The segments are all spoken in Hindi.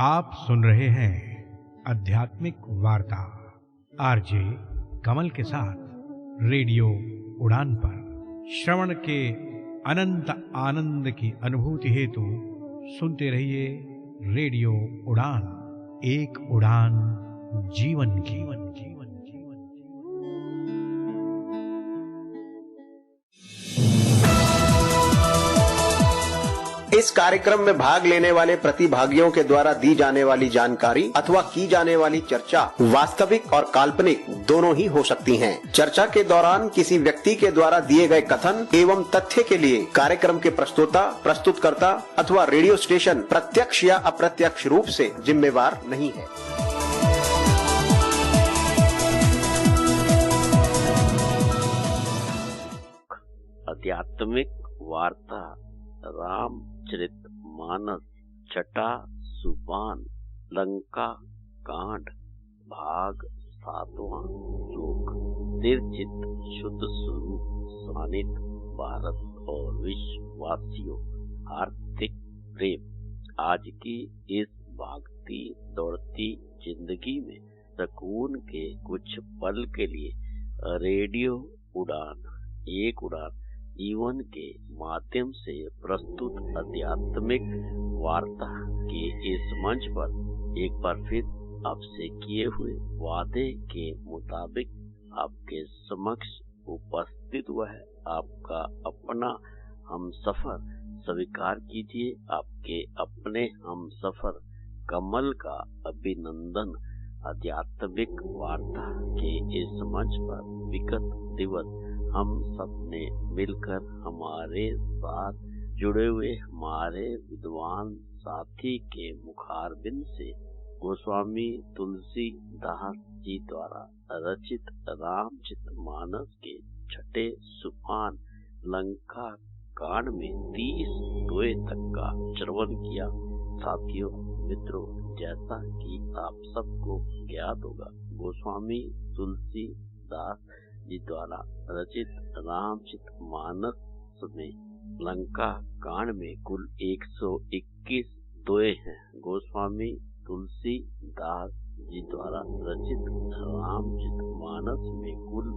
आप सुन रहे हैं आध्यात्मिक वार्ता आरजे कमल के साथ रेडियो उड़ान पर। श्रवण के अनंत आनंद की अनुभूति हेतु सुनते रहिए रेडियो उड़ान, एक उड़ान जीवन की। इस कार्यक्रम में भाग लेने वाले प्रतिभागियों के द्वारा दी जाने वाली जानकारी अथवा की जाने वाली चर्चा वास्तविक और काल्पनिक दोनों ही हो सकती हैं। चर्चा के दौरान किसी व्यक्ति के द्वारा दिए गए कथन एवं तथ्य के लिए कार्यक्रम के प्रस्तोता, प्रस्तुतकर्ता अथवा रेडियो स्टेशन प्रत्यक्ष या अप्रत्यक्ष रूप से जिम्मेवार नहीं है। आध्यात्मिक वार्ता रामचरित मानस छठा सोपान लंका कांड भाग 7वां श्लोक। निर्चित शुद्ध स्वरूप सानित भारत और विश्ववासियों हार्दिक प्रेम। आज की इस भागती दौड़ती जिंदगी में सुकून के कुछ पल के लिए रेडियो उड़ान, एक उड़ान जीवन के माध्यम से प्रस्तुत आध्यात्मिक वार्ता के इस मंच पर एक बार फिर आपसे किए हुए वादे के मुताबिक आपके समक्ष उपस्थित हुआ है। आपका अपना हमसफर स्वीकार कीजिए। आपके अपने हमसफर कमल का अभिनंदन। आध्यात्मिक वार्ता के इस मंच पर विगत दिवस हम सब ने मिलकर हमारे साथ जुड़े हुए हमारे विद्वान साथी के मुखारबिंद से गोस्वामी तुलसीदास जी द्वारा रचित रामचरित मानस के छठे सोपान लंका कांड में 30 दोहे तक का श्रवण किया। साथियों, मित्रों, जैसा कि आप सबको ज्ञात होगा, गोस्वामी तुलसीदास जी द्वारा रचित रामचरित मानस में लंका कांड में कुल 121 दोहे हैं। गोस्वामी तुलसीदास जी द्वारा रचित रामचरित मानस में कुल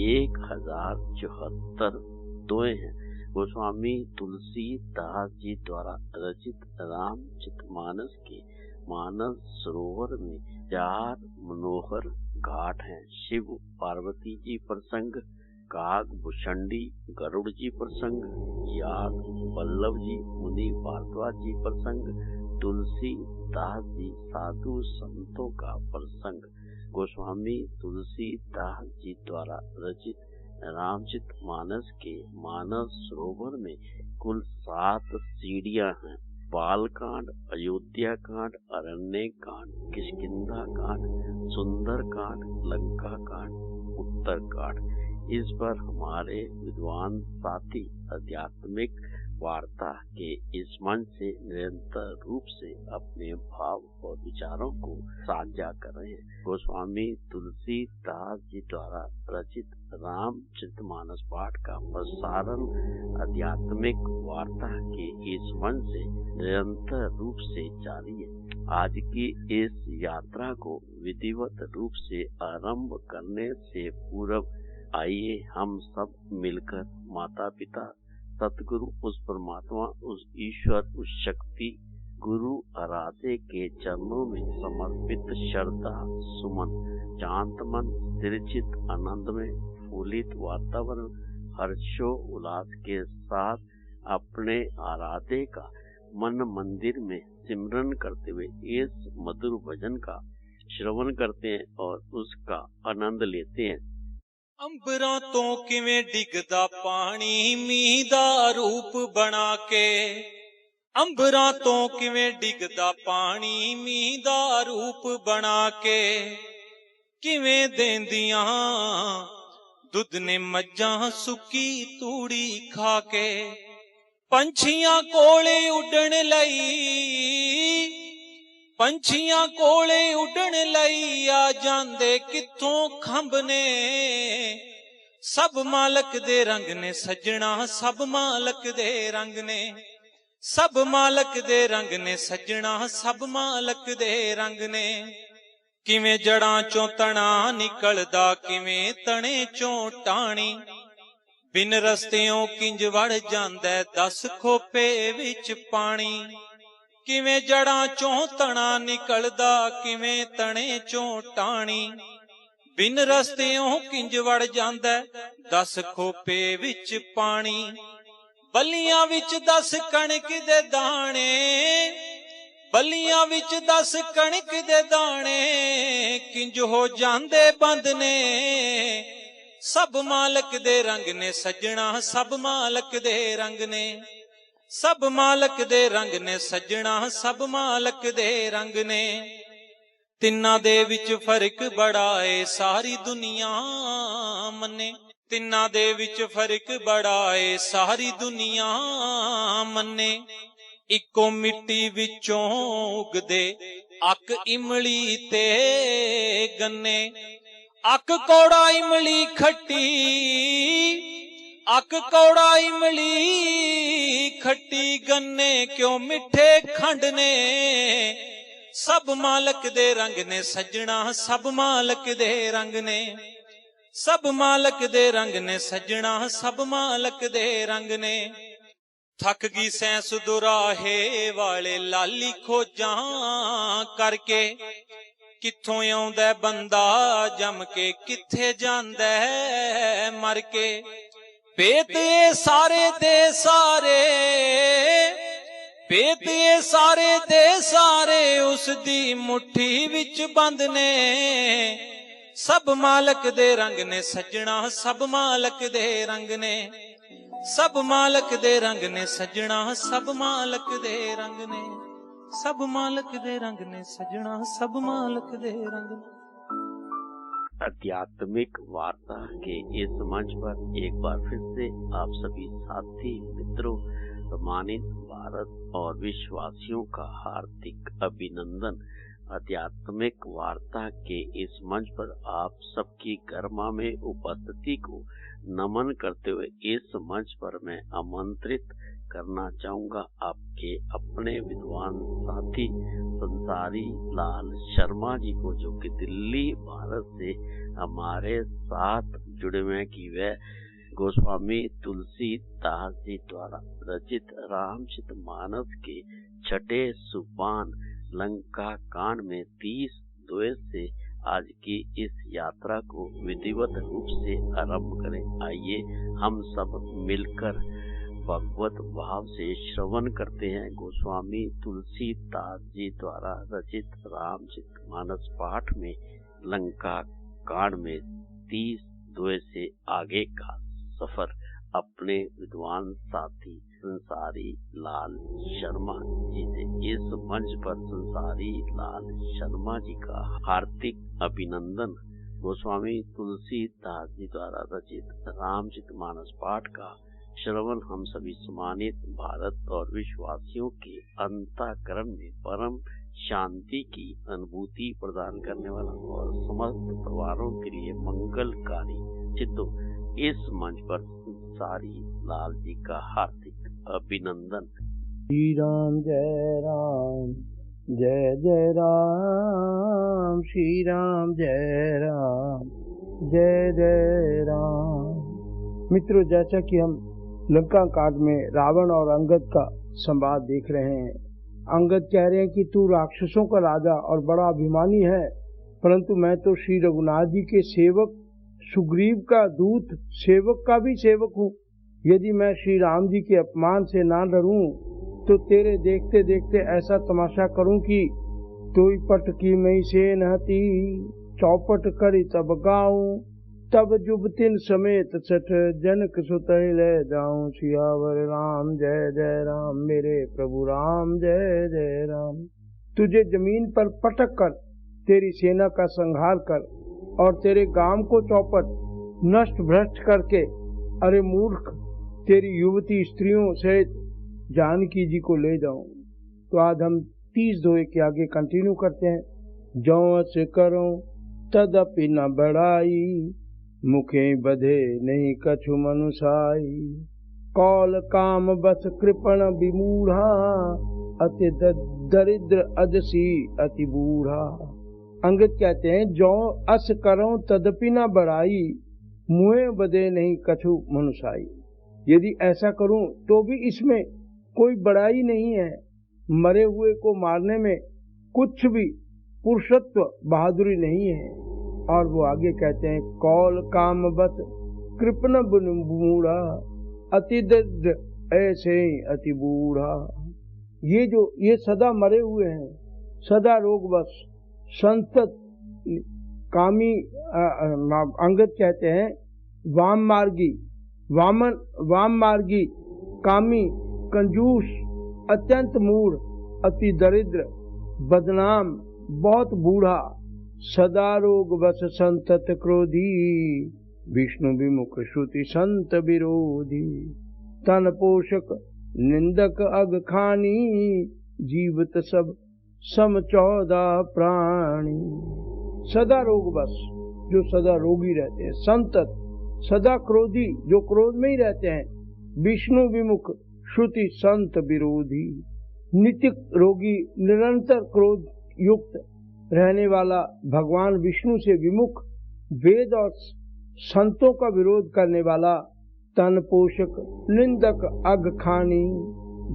1074 दोहे हैं। गोस्वामी तुलसीदास जी द्वारा रचित रामचरित मानस के मानस सरोवर में 4 मनोहर घाट हैं। शिव पार्वती जी प्रसंग, काग भुषंडी गरुड़ जी प्रसंग, याग वल्लभ जी मुनि भारद्वाज जी प्रसंग, तुलसीदास जी साधु संतों का प्रसंग। गोस्वामी तुलसीदास जी द्वारा रचित रामचरित मानस के मानस सरोवर में कुल 7 सीढ़ियां हैं। बालकांड, अयोध्या कांड, अरण्य कांड, किष्किंधा कांड, सुंदर कांड, लंका कांड, उत्तर कांड। इस पर हमारे विद्वान साथी आध्यात्मिक वार्ता के इस मंच से निरंतर रूप से अपने भाव और विचारों को साझा कर रहे हैं। गोस्वामी तुलसीदास जी द्वारा रचित रामचरितमानस पाठ का प्रसारण आध्यात्मिक वार्ता के इस मंच से निरंतर रूप से जारी है। आज की इस यात्रा को विधिवत रूप से आरंभ करने से पूर्व आइए हम सब मिलकर माता पिता, सतगुरु, उस परमात्मा, उस ईश्वर, उस शक्ति गुरु आराध्य के चरणों में समर्पित श्रद्धा सुमन, शांत मन, स्थिरचित, आनंद में फूलित वातावरण, हर्षो उल्लास के साथ अपने आराध्य का मन मंदिर में सिमरन करते हुए इस मधुर भजन का श्रवण करते हैं और उसका आनंद लेते हैं। अंबरां तो किवें डिगदा पानी मींह दा रूप बना के, अंबरां तो किवें डिगदा पानी मींह दा रूप बना के, किवें देंदियां दुध ने मज्जां सुकी तूड़ी खा के, पंछियां कोले उड़न लई, पंछियां कोले उड़न लई आ जांदे कित्थों खंभ ने, सब मालक दे रंग ने सजना, सब मालक दे रंग ने, सब मालक दे रंग ने सजना, सब मालक दे रंग ने। किवें जड़ां चों तना निकलदा, किवें तणे चों टाणी। बिन रस्तियों किंज वड़ जांदा, 10 खोपे विच पानी। किवें जड़ां चों तना निकलदा, किवें तणे चों टाणी। बिन रस्तियों किंज वड़ जांदा, 10 खोपे विच पानी। बलियां विच 10 कणक दे दाणे, बलियां विच 10 कणक दे दाणे, किंज हो जांदे बंद ने। सब मालक दे रंग ने सजना, सब मालक दे रंग ने। सब मालक दे रंग ने सजना, सब मालक दे रंग ने। तिन्ना दे विच फर्क बड़ा है, सारी दुनिया मन्ने। तिन्ना दे विच फर्क बड़ा है, सारी दुनिया मन्ने। इको मिट्टी विचों उगदे, अक इमली ते गन्ने। अक कौड़ा इमली खट्टी, अक कौड़ा इमली खट्टी, गन्ने क्यों मिठे खंड ने। सब मालक दे रंग ने सजना, सब मालक दे रंग ने। सब मालक दे रंग ने सजना, सब मालक दे रंग ने। थक गई सैंस दुराहे वाले, लाली खोजां करके। कित्थों आउंदा बंदा जम के, कित्थे जांदा मर के। पेत ये सारे दे सारे, पेत ये सारे दे सारे, उस दी मुट्ठी विच बंद ने। सब मालक दे रंग ने सजना, सब मालक दे रंग ने। सब मालक दे रंग ने सजना, सब मालक दे रंग ने। सब मालक दे रंग ने सजना, सब मालक दे रंग ने। आध्यात्मिक वार्ता के इस मंच पर एक बार फिर से आप सभी साथी मित्रों, सम्मानित भारत और विश्ववासियों का हार्दिक अभिनंदन। आध्यात्मिक वार्ता के इस मंच पर आप सबकी गरिमा में उपस्थिति को नमन करते हुए इस मंच पर मैं आमंत्रित करना चाहूंगा आपके अपने विद्वान साथी संसारी लाल शर्मा जी को, जो कि दिल्ली भारत से हमारे साथ जुड़े हुए कि वे गोस्वामी तुलसीदास जी द्वारा रचित रामचरितमानस के छठे सोपान लंका कांड में 30 द्वय से आज की इस यात्रा को विधिवत रूप से आरंभ करें। आइए हम सब मिलकर भगवत भाव से श्रवण करते हैं गोस्वामी तुलसीदास जी द्वारा रचित रामचरितमानस पाठ में लंका कांड में 30 द्वय से आगे का सफर अपने विद्वान साथी संसारी लाल शर्मा जी से। इस मंच पर संसारी लाल शर्मा जी का हार्दिक अभिनंदन। गोस्वामी तुलसीदास जी द्वारा रचित रामचरितमानस पाठ का श्रवण हम सभी सम्मानित भारत और विश्ववासियों के अंतःकरण में परम शांति की अनुभूति प्रदान करने वाला और समस्त परिवारों के लिए मंगलकारी सिद्ध हो। इस मंच पर सारी लाल जी का हार्दिक अभिनंदन। श्री राम जय राम, जय जय राम, श्री राम जय राम, जय जय राम। मित्रों, जैसा कि हम लंका कांड में रावण और अंगद का संवाद देख रहे हैं, अंगद कह रहे हैं कि तू राक्षसों का राजा और बड़ा अभिमानी है, परंतु मैं तो श्री रघुनाथ जी के सेवक, सुग्रीव का दूत, सेवक का भी सेवक हूँ। यदि मैं श्री राम जी के अपमान से ना डरूं तो तेरे देखते देखते ऐसा तमाशा करूं कि तोई पट की मई से नहती, चौपट करी तब गाऊं, तब जुबतिन समेत सठ जनक सुत ले जाऊं। सियावर राम जय जय राम, मेरे प्रभु राम जय जय राम। तुझे जमीन पर पटक कर तेरी सेना का संहार कर और तेरे गांव को चौपट नष्ट भ्रष्ट करके, अरे मूर्ख, तेरी युवती स्त्रियों सहित जानकी जी को ले जाऊं। तो आज हम 30 दोहे के आगे कंटिन्यू करते हैं। जौ से करो तदपि न बढ़ाई, मुखे बधे नहीं कछु मनुषाई। कौल काम बस कृपण विमूढ़ा, अति दरिद्र अजसी अति बूढ़ा। अंगद कहते हैं, जो अस करो तदपि न बड़ाई, मुँह बदे नहीं कछु मनुषाई। यदि ऐसा करूं तो भी इसमें कोई बड़ाई नहीं है, मरे हुए को मारने में कुछ भी पुरुषत्व बहादुरी नहीं है। और वो आगे कहते हैं, कौल काम बस कृपण बूढ़ा, अति दरिद्र ऐसे अति बूढ़ा। ये सदा मरे हुए हैं, सदा रोग बस संतत कामी। अंगद कहते हैं, वाम मार्गी कामी, कंजूस, अत्यंत मूढ़, अति दरिद्र, बदनाम, बहुत बूढ़ा, सदा रोग बस संतत क्रोधी, विष्णु विमुख श्रुति संत विरोधी। तन पोषक निंदक अग खानी, जीवित सब सम 14 प्राणी। सदा रोग बस, जो सदा रोगी रहते हैं, संतत सदा क्रोधी, जो क्रोध में ही रहते हैं, विष्णु विमुख श्रुति संत विरोधी। नित्य रोगी, निरंतर क्रोध युक्त रहने वाला, भगवान विष्णु से विमुख, वेद और संतों का विरोध करने वाला, तन पोषक निंदक अग खानी,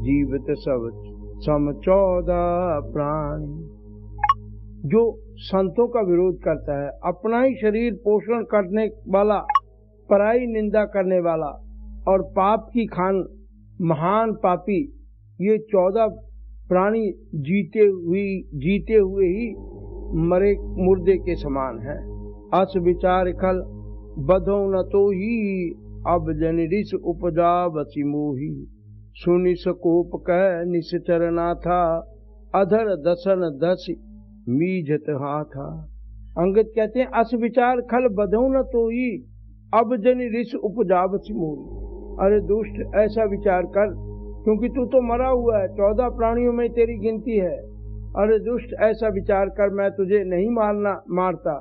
जीवित सब सम 14 प्राणी। जो संतों का विरोध करता है, अपना ही शरीर पोषण करने वाला, पराई निंदा करने वाला और पाप की खान महान पापी, ये 14 प्राणी जीते हुए ही मरे मुर्दे के समान है। अस विचार खल बधो न तो ही, अब जन ऋष उपजा बसी मोही। सुनि सकोप कह निश्चर नाथा, अधर दसन दस मीझत हाथा। अंगद कहते हैं, अस विचार खल बधो न तो ही, अब जन ऋष उपजा बसी मोही। अरे दुष्ट, ऐसा विचार कर, क्योंकि तू तो मरा हुआ है, 14 प्राणियों में तेरी गिनती है। अरे दुष्ट, ऐसा विचार कर, मैं तुझे नहीं मारता।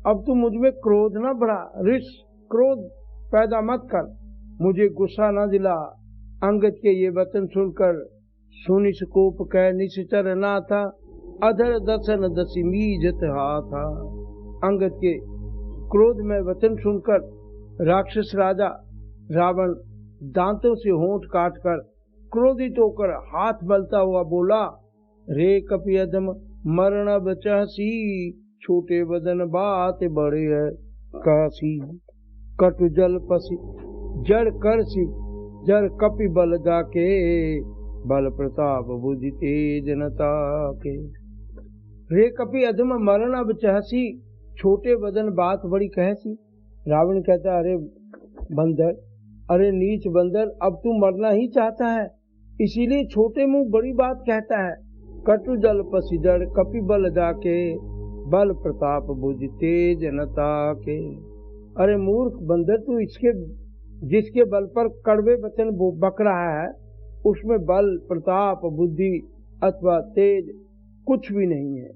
अब तू मुझ में क्रोध न बढ़ा, ऋष क्रोध पैदा मत कर, मुझे गुस्सा न दिला। अंगद के ये वचन सुनकर सुनिस कोप कह निश्चर ना था, अधर दसन दसी मीझत हाथा। अंगद के क्रोध में वचन सुनकर राक्षस राजा रावण दांतों से होंठ काटकर क्रोधित होकर हाथ मलता हुआ बोला, रे कपियदम मरण बचहसी, छोटे बदन बात बड़े है कासी। कटु जल पसी जड़ कर शिव, जड़ कपि बल जाके, बल प्रताप बुद्धि तेज नता के। रे कपि अधम मरण अब चहसी, छोटे बदन बात बड़ी कहसी। रावण कहता, अरे बंदर, अरे नीच बंदर, अब तू मरना ही चाहता है, इसीलिए छोटे मुंह बड़ी बात कहता है। कटु जल पसी जड़ कपि बल जाके, बल प्रताप बुद्धि तेज नता के। अरे मूर्ख बंदर, तू जिसके बल पर कड़वे वचन बक रहा है, उसमें बल प्रताप बुद्धि अथवा तेज कुछ भी नहीं है।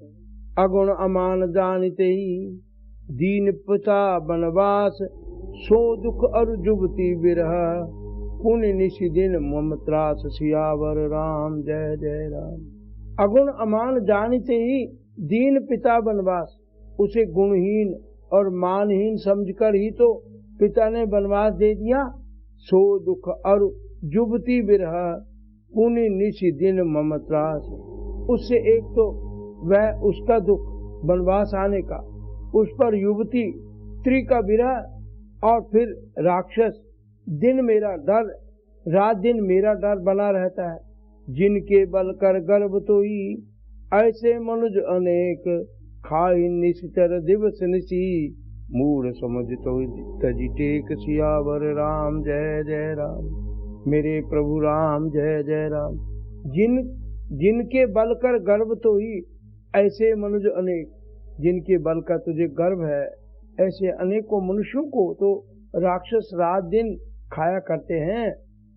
अगुण अमान जानते ही, दीन पिता बनवास, सो दुख अरु जुगति विरह, पुण्य निशि दिन मम त्रास, सियावर राम जय जय राम। अगुण अमान जानते ही दीन पिता बनवास, उसे गुणहीन और मानहीन समझकर ही तो पिता ने बनवास दे दिया। सो दुख अरु जुगति विरह, पुण्य निशि दिन मम त्रास। उससे एक तो वह उसका दुख बनवास आने का, उस पर युवती स्त्री का विरह, और फिर राक्षस, दिन मेरा डर, रात दिन मेरा डर बना रहता है। जिनके बल कर गर्भ तो ही, ऐसे मनुज अनेक, खाई निश्चर दिवस निशी, मूढ़ समझ तो तजी टेक, सियावर राम जय जय राम। मेरे प्रभु राम जय जय राम। जिनके बल कर गर्भ तो ही, ऐसे मनुज अनेक, जिनके बल का तुझे गर्व है, ऐसे अनेकों मनुष्यों को तो राक्षस रात दिन खाया करते हैं।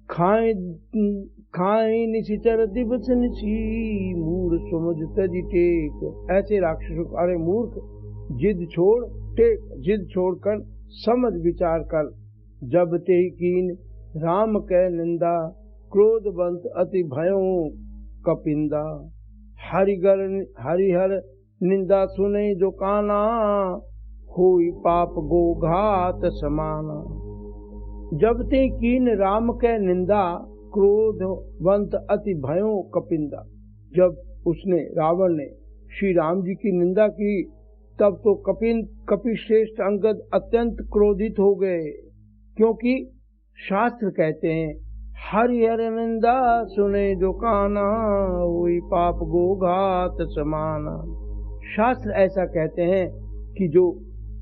खाए निशिचर दिवस निशी, मूढ़ समझ तजी टेक। ऐसे राक्षसों, अरे मूर्ख, जिद छोड़, टेक जिद छोड़कर समझ विचार कर। जब ते कीन राम कै निंदा क्रोधवंत अति भयो कपिंदा। हरिहर निंदा सुने जो काना होई पाप गो घात समाना। जब ते कीन राम कै निंदा क्रोधवंत अति भयो कपिंदा। जब उसने रावण ने श्री राम जी की निंदा की तब तो कपिश्रेष्ठ अंगद अत्यंत क्रोधित हो गए, क्योंकि शास्त्र कहते हैं हरिहर निंदा सुने जो काना हुई पाप गो घात समाना। शास्त्र ऐसा कहते हैं कि जो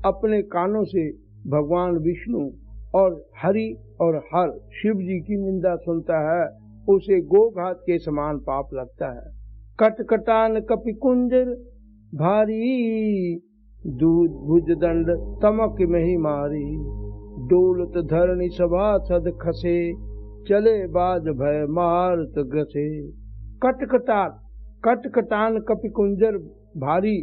अपने कानों से भगवान विष्णु और हरि और हर शिव जी की निंदा सुनता है उसे गोघात के समान पाप लगता है। कटकटान कपि कुंजर भारी दूध भुज दंड तमक में ही मारी। डोलत धरणी सभा सद खसे चले बाज भय मारत ग्रसे। कटकटान कपि कुंजर भारी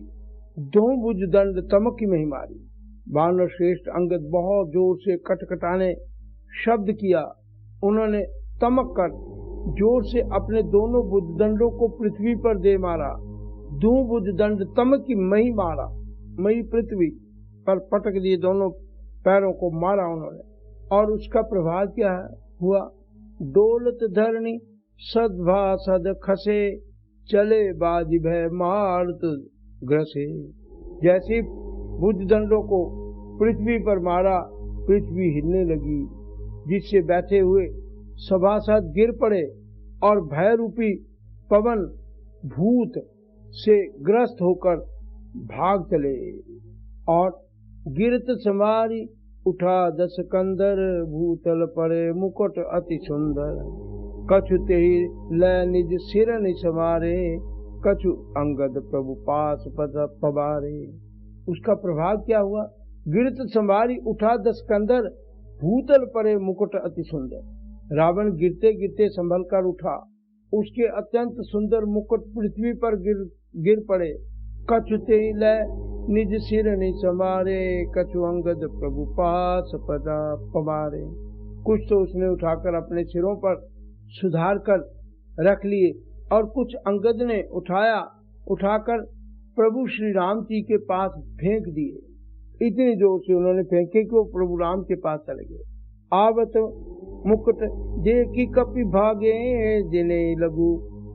दो भुज दंड तमक में ही मारी। वानर श्रेष्ठ अंगद बहुत जोर से कटकटाने शब्द किया। उन्होंने तमक कर जोर से अपने दोनों भुजदंडों को पृथ्वी पर दे मारा। दो भुजदंड तमक की मही मारा, मही पृथ्वी पर पटक दिए, दोनों पैरों को मारा उन्होंने। और उसका प्रभाव क्या हुआ? डोलत धरणी सद्भा सद खसे चले बाज भय मारत ग्रसे। जैसे भुजदंडों को पृथ्वी पर मारा, पृथ्वी हिलने लगी, जिससे बैठे हुए सभासद गिर पड़े और भय रूपी पवन भूत से ग्रस्त होकर भाग चले। और गिरत समारी उठा दस कंदर भूतल परे मुकुट अति सुंदर। कछु तेहि लय निज सिर निसमारे कछु अंगद प्रभु पास पद पवारे। उसका प्रभाव क्या हुआ? गिरत संभारी उठा दस कंदर भूतल परे मुकुट अति सुंदर। रावण गिरते गिरते संभल कर उठा, उसके अत्यंत सुंदर मुकुट पृथ्वी पर गिर पड़े। कछु तेहि लय निज सिर निसमारे कछु अंगद प्रभु पास पदा पवारे। कुछ तो उसने उठाकर अपने सिरों पर सुधार कर रख लिए और कुछ अंगद ने उठाकर प्रभु श्री राम जी के पास फेंक दिए। इतनी जोर से उन्होंने फेंके कि वो प्रभु राम के पास चले गए। आवत मुकुट देखी कपि भागे जिने लघु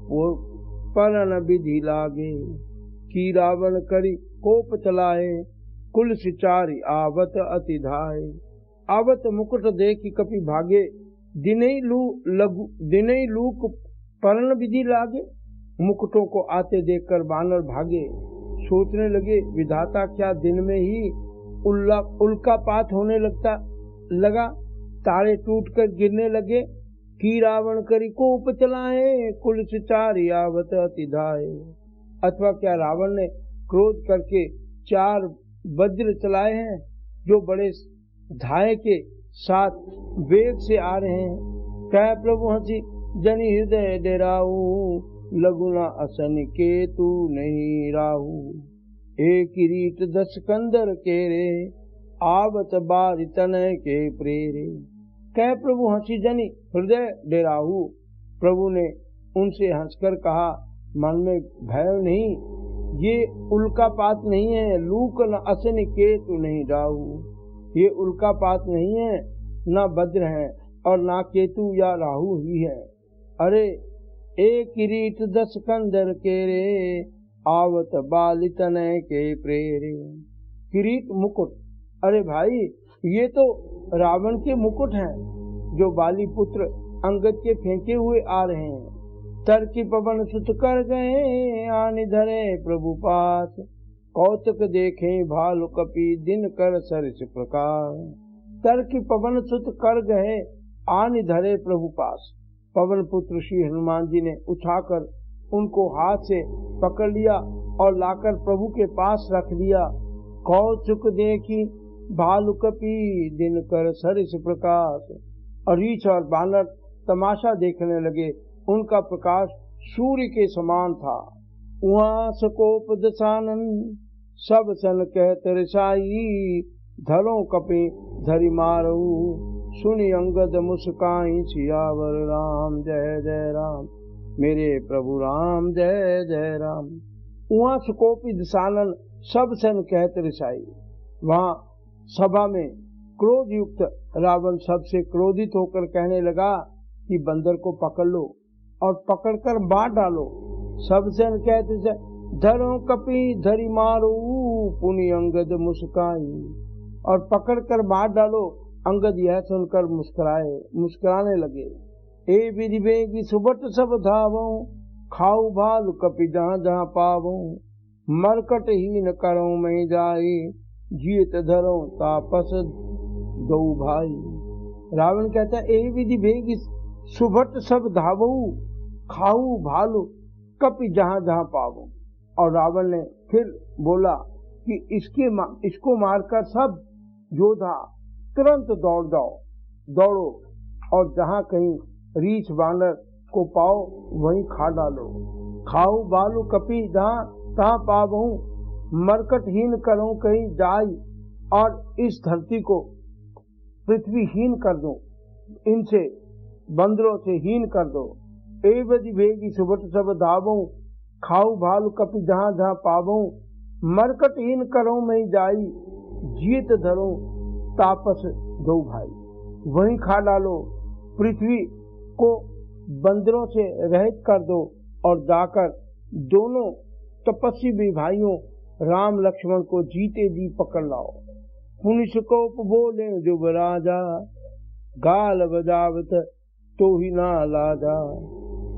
वो परन विधि लागे। की रावण करी कोप चलाए कुल सिचारी आवत अति धाय। आवत मुकुट देखी कपि भागे दिनई लूक परन विधि लागे। मुकुटों को आते देखकर वानर भागे। सोचने लगे विधाता क्या दिन में ही उल्कापात होने लगा, तारे टूटकर गिरने लगे। की रावण करी कोप चलाए कुल सिचारी आवत अति धाय। अथवा क्या रावण ने क्रोध करके 4 वज्र चलाए हैं जो बड़े धाय के साथ वेग से आ रहे हैं। कह प्रभु हंसी जनि हृदय डेराऊ लगुना असन के तू नहीं राहू। एक रीत 10 कंदर केरे आवत बारी तनय के प्रेरे। कह प्रभु हंसी जनि हृदय डेराहू। प्रभु ने उनसे हंसकर कहा मन में भय नहीं, ये उल्कापात नहीं है। लूक न असन के तू नहीं राहू। ये उल्कापात नहीं है, न वज्र है और ना केतु या राहु ही है। अरे एक किरीट 10 कंदर केरे आवत बाली तनय के प्रेरे। किरीट मुकुट, अरे भाई ये तो रावण के मुकुट हैं जो बाली पुत्र अंगद के फेंके हुए आ रहे हैं। तर की पवन सुत कर गए आनि धरे प्रभु पास। कौतुक देखे भालु कपि दिन कर सरिस प्रकार। तर की पवन सुत कर गए आनि धरे प्रभु पास। पवन पुत्र श्री हनुमान जी ने उठाकर उनको हाथ से पकड़ लिया और लाकर प्रभु के पास रख दिया। कौतुक देखी भालु कपि दिन कर सरिस प्रकाश। और रीछ और बानर तमाशा देखने लगे। उनका प्रकाश सूर्य के समान था। वहाँ सकोप दशानन सब सन कहत रिसाई। धरो कपि धरि मारऊ सुनि अंगद मुस्काई सियावर राम जय जय राम, मेरे प्रभु राम जय जय राम। उहाँ सुकोपी दिसानन सब सन कहत रिसाई। वहां सभा में क्रोध युक्त रावण सबसे क्रोधित होकर कहने लगा कि बंदर को पकड़ लो और पकड़कर मार डालो। सब सन कहते धरो कपी धरी मारो पुनि अंगद मुस्काई, और पकड़कर मार डालो। अंगद यह सुनकर मुस्कुराने लगे। ए विधि बेगी सुबट सब धावो, खाऊ भालु कपि जहाँ जहाँ पावो, मरकट हीन करो मैं जाए, जीत धरो तापस दो भाई। रावण कहता है ए विधि बेगी सुबट सब धावो, खाऊ भालु कपि जहाँ जहाँ पावो। और रावण ने फिर बोला कि इसको मारकर सब योद्धा तुरंत दौड़ो और जहाँ कहीं रीछ बानर को पाओ वहीं खा डालो। खाओ बालू कपी जहाँ तहाँ पावहूँ, मरकटहीन करूँ कहीं जाई, और इस धरती को पृथ्वीहीन कर दो, इनसे बंदरों से हीन कर दो। ए बदी भेगी सुबट सब धावूं, खाऊ भालू कपि जहाँ जहाँ पावूं, मरकटहीन करूँ मैं जाई, जीत धरूं तापस दो भाई। वहीं खा डालो, पृथ्वी को बंदरों से रहित कर दो और जाकर दोनों तपस्वी भाइयों राम लक्ष्मण को जीते जी पकड़ लाओ। पुनिस को बोले जुब राजा, गाल बजावत तो ही ना लाजा,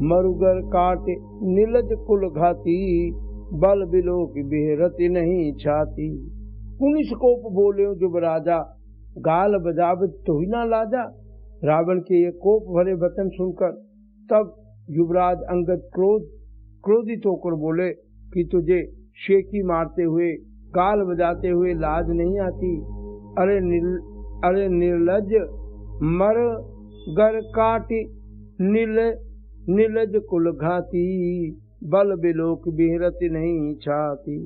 मरुगर काटे नीलज कुल घाती, बल बिलो की बेहरती नहीं छाती। पुनिस को बोले जुब राजा, गाल बजावत तो ही ना लाजा। रावण के ये कोप भरे वचन सुनकर तब युवराज अंगद क्रोधित होकर बोले कि तुझे शेखी मारते हुए, गाल बजाते हुए लाज नहीं आती? अरे निर्लज, मर गर काटी नीलज कुल घाती, बल बिलोक बिहरत नहीं छाती।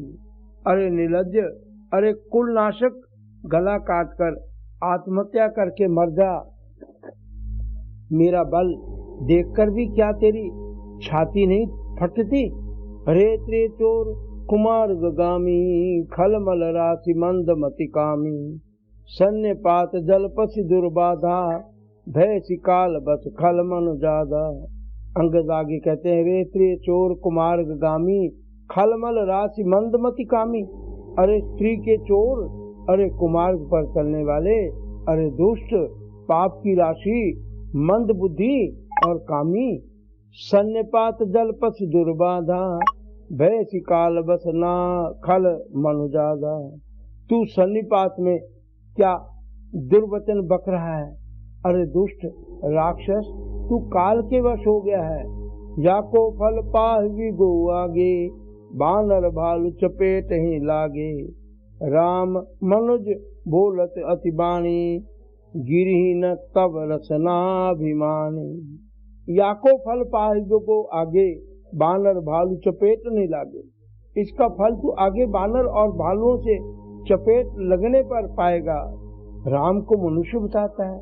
अरे निर्लज, अरे कुल नाशक, गला काट कर आत्महत्या करके मर जा। मेरा बल देखकर भी क्या तेरी छाती नहीं फटती? रेत्रे चोर कुमार गामी, खलमल राशि मंद मति कामी, सन्य पात जलपसी दुर्बाधा, भय शिकाल बस खल मन जादा। अंगद आगे कहते हैं रेत्रे चोर कुमार गामी, खलमल राशि मंद मति कामी। अरे स्त्री के चोर, अरे कुमार्ग पर चलने वाले, अरे दुष्ट, पाप की राशि, मंद बुद्धि और कामी, सन्यपात जलपस दुर्बाधा, भय शिकाल बस ना खल मनुजादा। तू सन्निपात में क्या दुर्वचन बक रहा है? अरे दुष्ट राक्षस, तू काल के वश हो गया है। या को फल पाहवी गो आगे, बानर भालू चपेट ही लागे, राम मनुज बोलत अति बाणी, गिरही न तब रसनाभिमानी। याको फल पाहिबो को आगे, बानर भालू चपेट नहीं लागे। इसका फल तू आगे बानर और भालुओं से चपेट लगने पर पाएगा। राम को मनुष्य बताता है।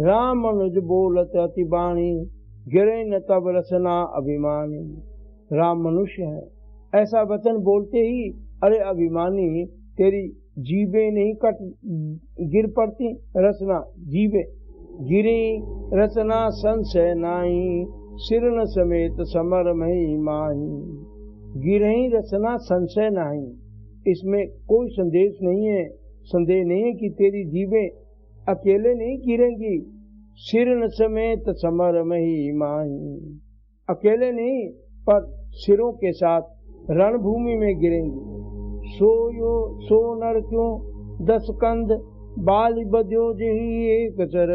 राम मनुज बोलत अति बाणी, गिरे न तब रसना अभिमानी। राम मनुष्य है, ऐसा वचन बोलते ही अरे अभिमानी तेरी जीबे नहीं गिर पड़ती। रसना जीबे गिरी, रसना संशय नाई, सिरन समेत समर मही माही। गिरही रसना संशय नहीं, इसमें कोई संदेह नहीं है कि तेरी जीबें अकेले नहीं गिरेंगी। सिरन समेत समर मही माही, अकेले नहीं पर सिरों के साथ रणभूमि में गिरेंगी। सो नर क्यों 10 कंद, बाली बद्यो जही एक चर,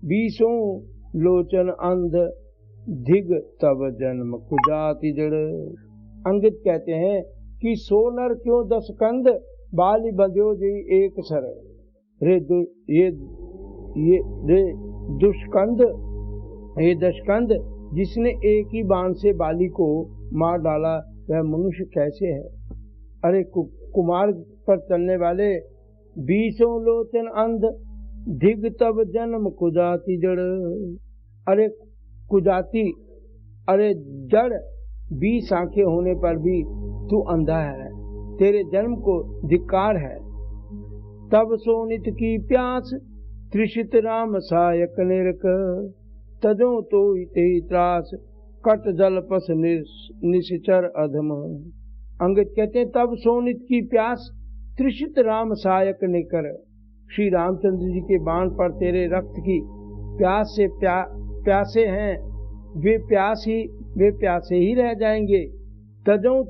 20 लोचन अंध, धिग तब जन्म कुजाति जड़। अंगित कहते हैं कि 100 नर क्यों 10 कंद, बाली बद्यो जही एक सर। रे दुष्कंद, हे दशकंद, जिसने एक ही बाण से बाली को मार डाला वह मनुष्य कैसे है? अरे कुमार पर चलने वाले 20 लोचन अंध, धिग तब जन्म कुजाति जड़। अरे कुजाति, अरे जड़ 20 आंखें होने पर भी तू अंधा है, तेरे जन्म को धिक्कार है। तब सोनित की प्यास त्रिषित राम सायक निरक, तजो तो ते त्रास कट जल पस निश्चर अधम। अंगद कहते हैं तब सोनित की प्यास त्रिषित राम सायक निकर। श्री रामचंद्र जी के बाण पर तेरे रक्त की प्यास से प्यासे हैं, वे प्यासे ही रह जाएंगे। तजो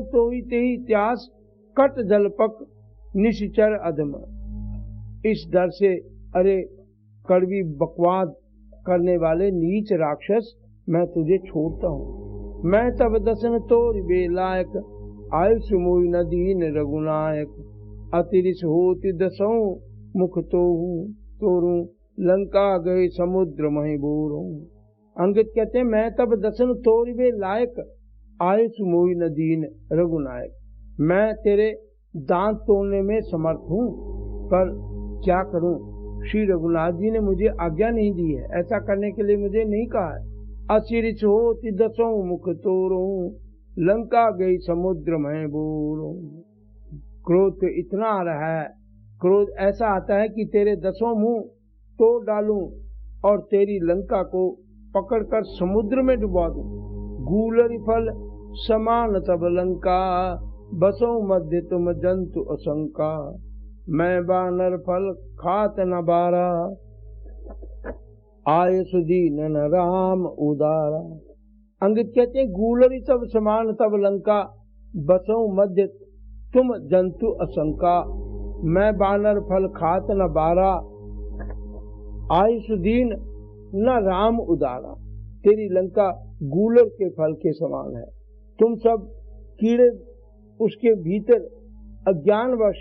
तो ही ते ही त्यास कट जलपक निश्चर अधम। इस डर से अरे कड़वी बकवाद करने वाले नीच राक्षस, मैं तुझे छोड़ता हूँ। मैं तब दसन तोर बेलायक, आयुष मोई न दीन रघुनायक। अतिरिस होति दसों मुख तोरू, लंका गए समुद्र मही बोरू। अंगद कहते हैं मैं तब दसन तोर बेलायक, आयुष मोई न दीन रघुनायक। मैं तेरे दांत तोड़ने में समर्थ हूँ, पर क्या करूँ, श्री रघुनाथ जी ने मुझे आज्ञा नहीं दी है, ऐसा करने के लिए मुझे नहीं कहा है। असिरिच होति दसों मुख तोरो, लंका गई समुद्र में बोलो। क्रोध तो इतना आ रहा है, क्रोध ऐसा आता है कि तेरे 10 मुंह तोड़ डालूं और तेरी लंका को पकड़कर समुद्र में डुबा दूं। गूलरी फल समान तब लंका, बसों मध्य तुम जंतु असंका। मैं बानर फल खात न बारा, आय सुदीन न राम उदारा। अंगद कहते हैं गूलरी तब समान तब लंका, बसों मध्य तुम जंतु असंका। मैं बानर फल खात न बारा, आय सुदीन न राम उदारा। तेरी लंका गूलर के फल के समान है, तुम सब कीड़े उसके भीतर अज्ञानवश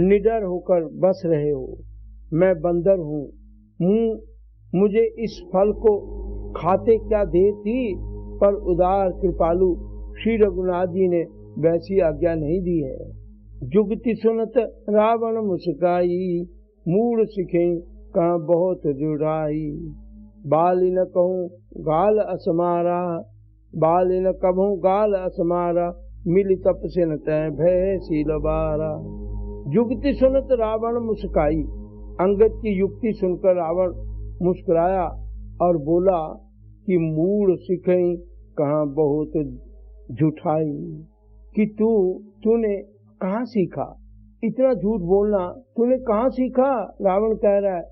निडर होकर बस रहे हो। मैं बंदर हूँ, मुझे इस फल को खाते क्या देर थी, पर उदार कृपालु श्री रघुनाथ जी ने वैसी आज्ञा नहीं दी है। जुगति सुनत रावण मुस्काई, मूड सिखे कहाँ बहुत जुड़ाई। बाली न कहूँ गाल असमारा, बाली न कहूँ गाल असमारा। मिली तप से न तय भय सीलबारा। युक्ति सुनत रावण मुस्काई। अंगद की युक्ति सुनकर रावण मुस्कुराया और बोला कि मूड सिखे कहाँ बहुत झूठाई। कि तूने कहाँ सीखा इतना झूठ बोलना, तूने कहाँ सीखा? रावण कह रहा है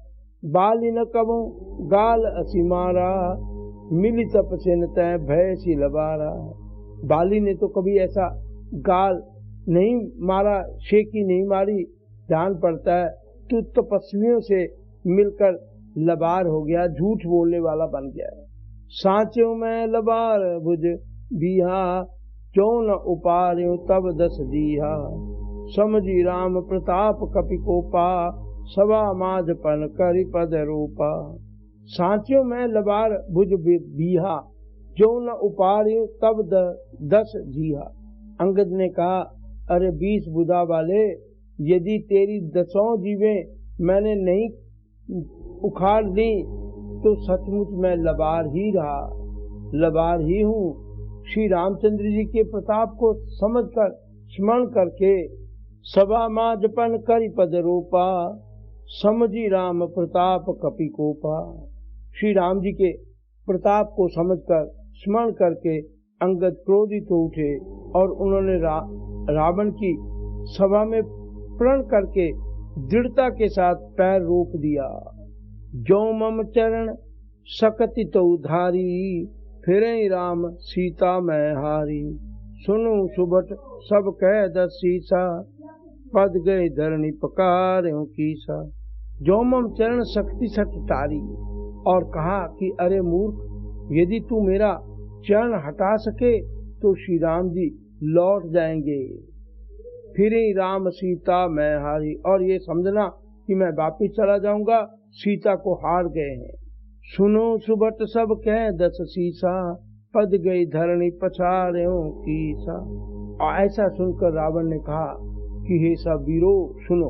बाली न कबो गाल असीमारा, मिली तप से न तय भय सी लबारा। बाली ने तो कभी ऐसा गाल नहीं मारा, शेकी नहीं मारी। जान पड़ता है तू तपस्वियों से मिलकर लबार हो गया, झूठ बोलने वाला बन गया। सांचो में लबार भुज बिहा, जो न उपार्यो तब 10 दीहा। समझी राम प्रताप कपि कोपा, सभा माझपन करि पद रूपा। सांचो में लबार भुज बिहा, जो न उपार्यो तब 10 जीहा। अंगद ने कहा अरे 20 बुधा वाले, यदि तेरी 10 जीवें मैंने नहीं उखाड़ दी तो सचमुच मैं लबार ही रहा, लबार ही हूँ। श्री रामचंद्र जी के प्रताप को समझकर स्मरण करके सभा माझपन करि पद रूपा, समझी राम प्रताप कपि कोपा। श्री राम जी के प्रताप को समझकर स्मरण करके अंगद क्रोधित हो उठे और उन्होंने रावण की सभा में प्रण करके दृढ़ता के साथ पैर रोक दिया। जो मम चरण सकति तो धारी, फिरे राम सीता मैं हारी। सुनु सुबट सब कह 10 सीसा, पद गए धरणी पकार्यों कीसा। जो मम चरण शक्ति सट तारी, और कहा कि अरे मूर्ख, यदि तू मेरा चरण हटा सके तो श्री राम जी लौट जाएंगे। फिरे राम सीता मैं हारी, और ये समझना कि मैं वापिस चला जाऊंगा, सीता को हार गए हैं। सुनो सुबट सब कह 10 सीसा, पद गई धरणी पछाड़ों कीसा। और ऐसा सुनकर रावण ने कहा कि हे सब वीरो सुनो,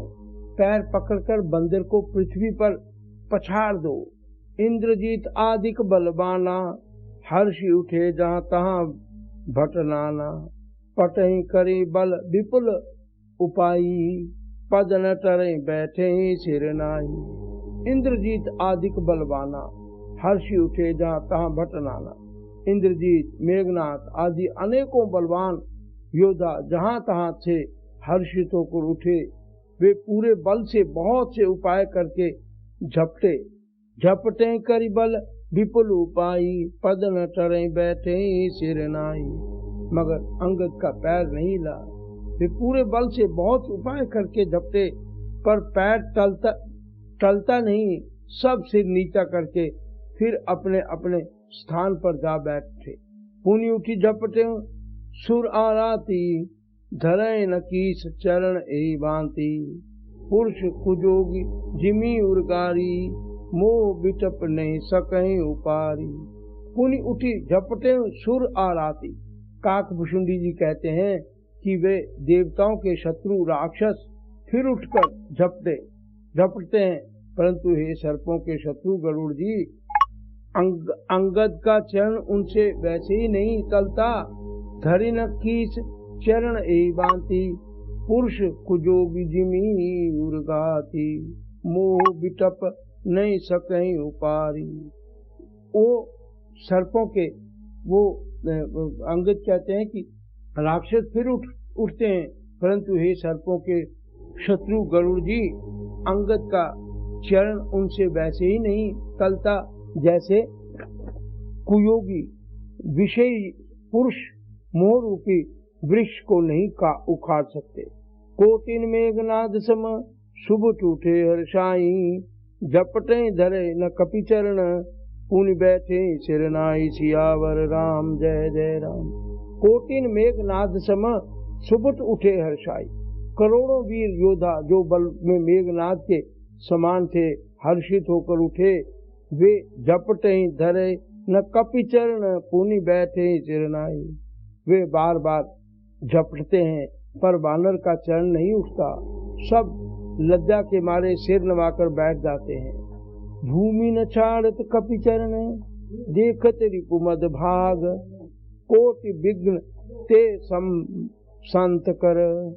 पैर पकड़कर बंदर को पृथ्वी पर पछाड़ दो। इंद्रजीत आदिक बलवाना, हर्षि उठे जहाँ तहाँ भटनाना। पटहि करी बल विपुल उपाई, पद न टरे बैठे सिर नाई। इंद्रजीत आदिक बलवाना, हर्षि उठे जहाँ तहाँ भटनाना। इंद्रजीत, मेघनाथ आदि अनेकों बलवान योद्धा जहाँ तहाँ से हर्षित होकर उठे। वे पूरे बल से बहुत से उपाय करके झपटे। झपटे करी बल विपुल उपाई, पद न टरे बैठे सिर नाई। मगर अंगद का पैर नहीं हिला। वे पूरे बल से बहुत उपाय करके झपटे, पर पैर टलता नहीं। सब सिर नीचा करके फिर अपने अपने स्थान पर जा बैठे। पुनि उठी झपटे सुर आराती, धरे न कीस चरण ए बांति। पुरुष कुजोगी जिमी उर्गारी, मोह बिटप नहीं सकहीं उपारी। पुनि उठी झपटे सुर आराती। काकभुषुंडी जी कहते हैं कि वे देवताओं के शत्रु राक्षस फिर उठकर झपटते हैं, परंतु हे सर्पों के शत्रु गरुड़ जी, अंगद का चरण उनसे वैसे ही नहीं टलता। धरि न कीस चरण ए बांति, पुरुष कुजोगी जिमी उर्गाती। मोह बिटप नहीं सकहीं उपारी। वो सर्पों के वो अंगद कहते हैं कि राक्षस फिर उठते हैं, परंतु हे सर्पों के शत्रु गरुड़ जी, अंगद का चरण उनसे वैसे ही नहीं टलता जैसे कुयोगी विषयी पुरुष मोह रूपी वृक्ष को नहीं उखाड़ सकते। कोटिन मेघनाद सम शुभ टूटे हर्षाई, झपटे धरे न कपि चरण, पुनि बैठे सिर नाई। सियावर राम जय जय राम। कोटिन मेघनाद सम सुबुट उठे हर्षाई। करोड़ों वीर योद्धा जो बल में मेघनाद के समान थे, हर्षित होकर उठे। वे झपटे धरे न कपि चरण, पुनि बैठे सिर नाई। वे बार बार झपटते हैं, पर वानर का चरण नहीं उठता। सब लज्जा के मारे सिर नवाकर बैठ जाते हैं। भूमि न छाड़त कपि चरण, देखत रिपुमद भाग। कोटि विघ्न ते संत कर,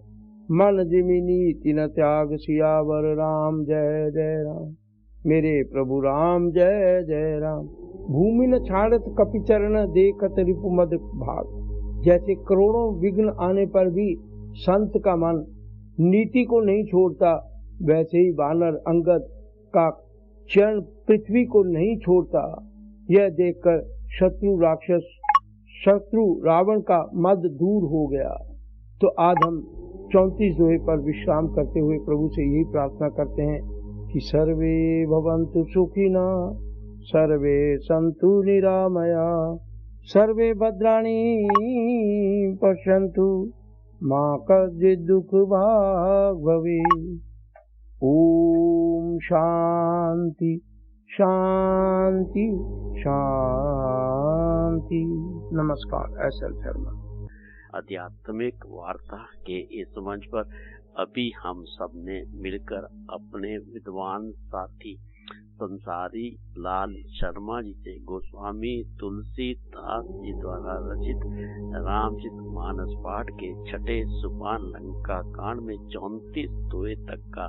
मन जिमि नीति न त्याग। सियावर राम जय जय राम। मेरे प्रभु राम जय जय राम। भूमि न छाड़त कपि चरण, देखत रिपुमद भाग। जैसे करोड़ों विघ्न आने पर भी संत का मन नीति को नहीं छोड़ता, वैसे ही वानर अंगद का चरण पृथ्वी को नहीं छोड़ता। यह देखकर शत्रु रावण का मद दूर हो गया। तो आज हम 34 दोहे पर विश्राम करते हुए प्रभु से यही प्रार्थना करते हैं कि सर्वे भवन्तु सुखिना, सर्वे सन्तु निरामया, सर्वे भद्राणि पश्यन्तु, मा कश्चित् दुःख भाग् भवेत्। ओम शांति शांति शांति। नमस्कार। एस.एल. शर्मा। आध्यात्मिक वार्ता के इस मंच पर अभी हम सब ने मिलकर अपने विद्वान साथी संसारी लाल शर्मा जी से गोस्वामी तुलसीदास जी द्वारा रचित रामचरित मानस पाठ के छठे सोपान लंका कांड में 34 दोहे तक का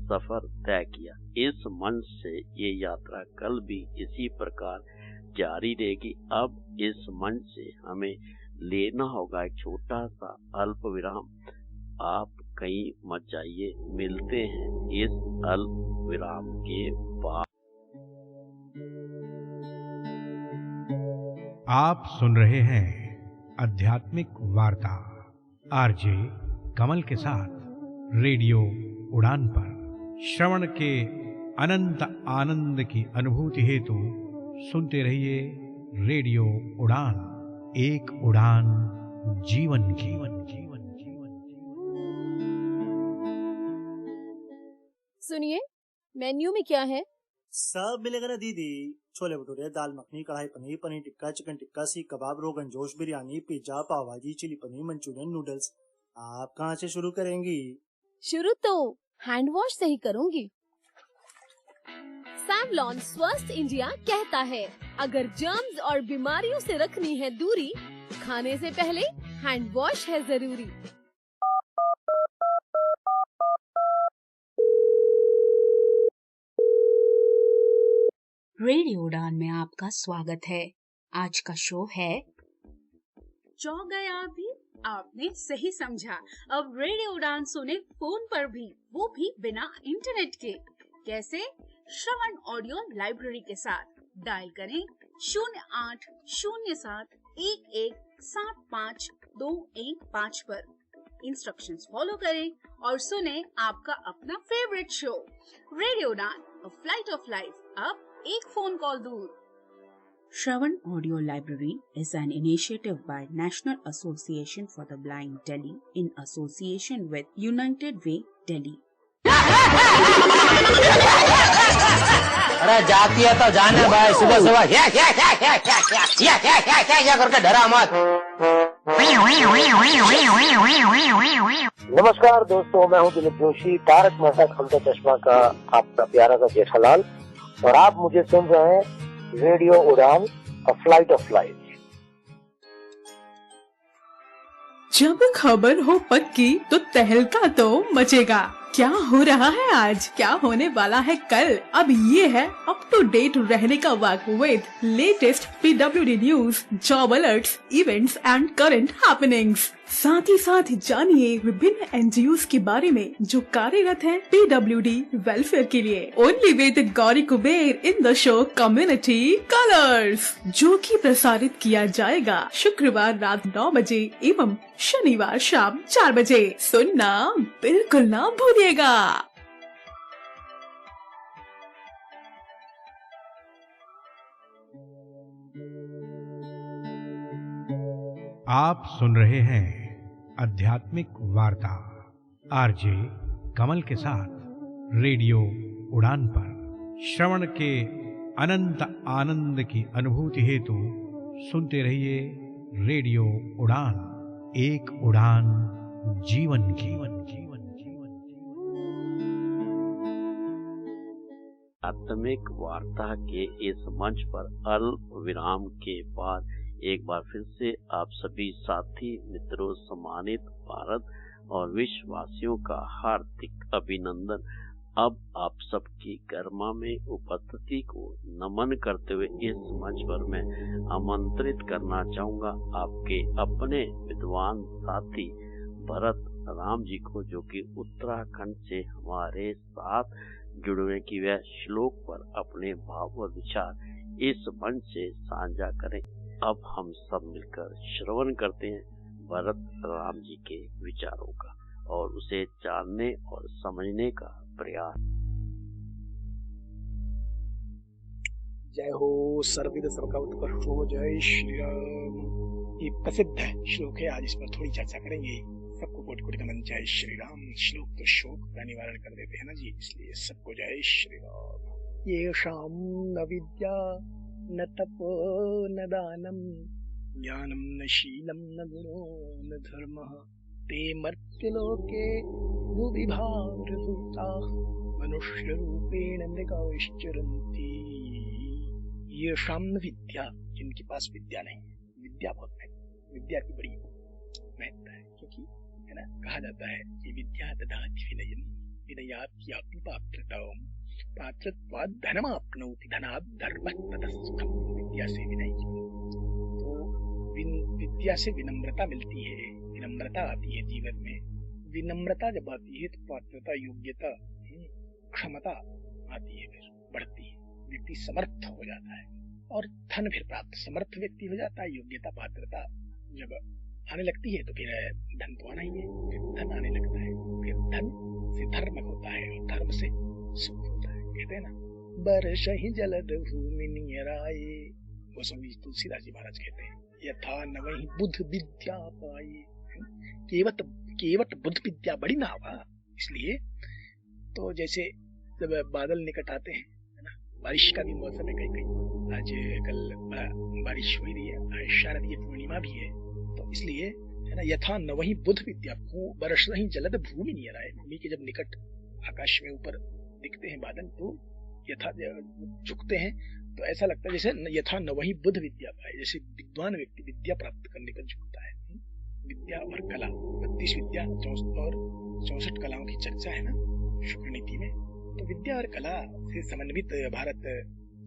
सफर तय किया। इस मंच से ये यात्रा कल भी इसी प्रकार जारी रहेगी। अब इस मंच से हमें लेना होगा एक छोटा सा अल्प विराम। आप कहीं मत जाइए, मिलते हैं इस अल्प विराम के बाद। आप सुन रहे हैं आध्यात्मिक वार्ता आरजे कमल के साथ रेडियो उड़ान पर। श्रवण के अनंत आनंद की अनुभूति हेतु सुनते रहिए रेडियो उड़ान, एक उड़ान जीवन की। सुनिए, मेन्यू में क्या है? सब मिलेगा ना दीदी। छोले भटूरे, दाल मखनी, कढ़ाई पनीर, पनीर टिक्का, चिकन टिक्का, सीख कबाब, रोगन जोश, बिरयानी, पिज्जा, पाव भाजी, चिली पनीर, मंचूरियन, नूडल्स। आप कहाँ से शुरू करेंगी? शुरू तो हैंड वॉश से ही करूंगी। सैवलॉन स्वस्थ इंडिया कहता है, अगर जर्म्स और बीमारियों से रखनी है दूरी, खाने से पहले हैंड वॉश है जरूरी। रेडियो उड़ान में आपका स्वागत है। आज का शो है चौंक गए आप भी? आपने सही समझा। अब रेडियो उड़ान सुने फोन पर भी, वो भी बिना इंटरनेट के। कैसे? श्रवण ऑडियो लाइब्रेरी के साथ। डायल करें 0807117521 पर। इंस्ट्रक्शंस फॉलो करें और सुने आपका अपना फेवरेट शो रेडियो उड़ान, अ फ्लाइट ऑफ लाइफ, अब एक फोन कॉल दूर। Shravan Audio Library is an initiative by National Association for the Blind Delhi in association with United Way Delhi. अरे जाती है तो जाने भाई, सुबह सुबह क्या करके डरा मत। नमस्कार दोस्तों, मैं हूं दिलीप जोशी, तारक मेहता का उल्टा चश्मा का आपका प्यारा सा जेठालाल, और आप मुझे सुन रहे हैं रेडियो उड़ान, अ फ्लाइट ऑफ लाइफ। जब खबर हो पक्की तो तहलका तो मचेगा। क्या हो रहा है आज, क्या होने वाला है कल, अब ये है अप टू डेट रहने का वक्त with latest PWD news, job alerts, events and current happenings. साथ ही साथ जानिए विभिन्न NGOs के बारे में जो कार्यरत हैं PWD वेलफेयर के लिए। Only with Gauri Kuber in the show community colours, जो कि प्रसारित किया जाएगा शुक्रवार रात 9 बजे एवं शनिवार शाम 4 बजे। सुनना बिल्कुल ना भूलिएगा। आप सुन रहे हैं आध्यात्मिक वार्ता आरजे कमल के साथ रेडियो उड़ान पर। श्रवण के अनंत आनंद की अनुभूति हेतु सुनते रहिए रेडियो उड़ान, एक उड़ान जीवन की। आत्मिक वार्ता के इस मंच पर अल्प विराम के बाद एक बार फिर से आप सभी साथी मित्रों, सम्मानित भारत और विश्ववासियों का हार्दिक अभिनंदन। अब आप सबकी गरिमा में उपस्थिति को नमन करते हुए इस मंच पर मैं आमंत्रित करना चाहूंगा आपके अपने विद्वान साथी भरत राम जी को, जो कि उत्तराखंड से हमारे साथ जुड़े कि वह श्लोक पर अपने भाव व विचार इस मंच से साझा करें। अब हम सब मिलकर श्रवण करते हैं भरत राम जी के विचारों का और उसे जानने और समझने का प्रयास। जय हो सर्वविद सबका उत्कर्षो, जय श्री राम। ये प्रसिद्ध श्लोक है, आज इस पर थोड़ी चर्चा करेंगे। सबको कोटि कोटि नमन। जय श्री राम। श्लोक तो शोक का निवारण कर देते हैं ना जी, इसलिए सबको जय श्री राम। ये शाम न विद्या न तपो न दानम, ज्ञानम न शीलम न गुणो न धर्मः, ते मर्त्यलोके भूविभावृभूता मनुष्य रूपेण मृगाश्चरन्ति। ये शाम विद्या, जिनके पास विद्या नहीं, विद्या बहुत महत्व, विद्या की बड़ी महत्ता है, क्योंकि है ना, कहा जाता है कि विद्या ददाति विनयं विनयात्यापि पात्रताम्, पात्रत्वात् धनमाप्नोति धनात् धर्मः ततः सुखम्। विद्या से विनय, तो विद्या से विनम्रता मिलती है, विनम्रता आती है जीवन में। विनम्रता जब आती है तो पात्रता, योग्यता, क्षमता आती है, फिर बढ़ती है, व्यक्ति समर्थ हो जाता है और धन फिर प्राप्त, समर्थ व्यक्ति हो जाता है। योग्यता, पात्रता जब आने लगती है तो फिर धन तो आना ही है, फिर धन आने लगता है, फिर धन से धर्म होता है और धर्म से सुख होता है। कहते हैं ना, बरसहि जलद भूमि नियराये, गोस्वामी तुलसीदास जी महाराज कहते हैं, यथा नवहि बुद्ध विद्या पाये, केवट बुद्ध विद्या बड़ी नावा। इसलिए तो जैसे जब बादल निकट आते हैं, है ना, बारिश का भी मौसम है, कहीं आज कल बारिश हुई रही है, शारदीय पूर्णिमा भी है, तो इसलिए है ना, यथा नवहि बुद्ध विद्या, बरसहि जलद भूमि नियराये, भूमि के जब निकट आकाश में ऊपर दिखते हैं बादल तो यथा झुकते हैं तो ऐसा लगता है जैसे यथा न वही बुद्ध विद्या पाए, जैसे विद्वान व्यक्ति विद्या प्राप्त करने पर झुकता है। विद्या और कला 32 विद्या और 64 कलाओं की चर्चा है ना शुक्र नीति में। तो विद्या और कला से समन्वित भारत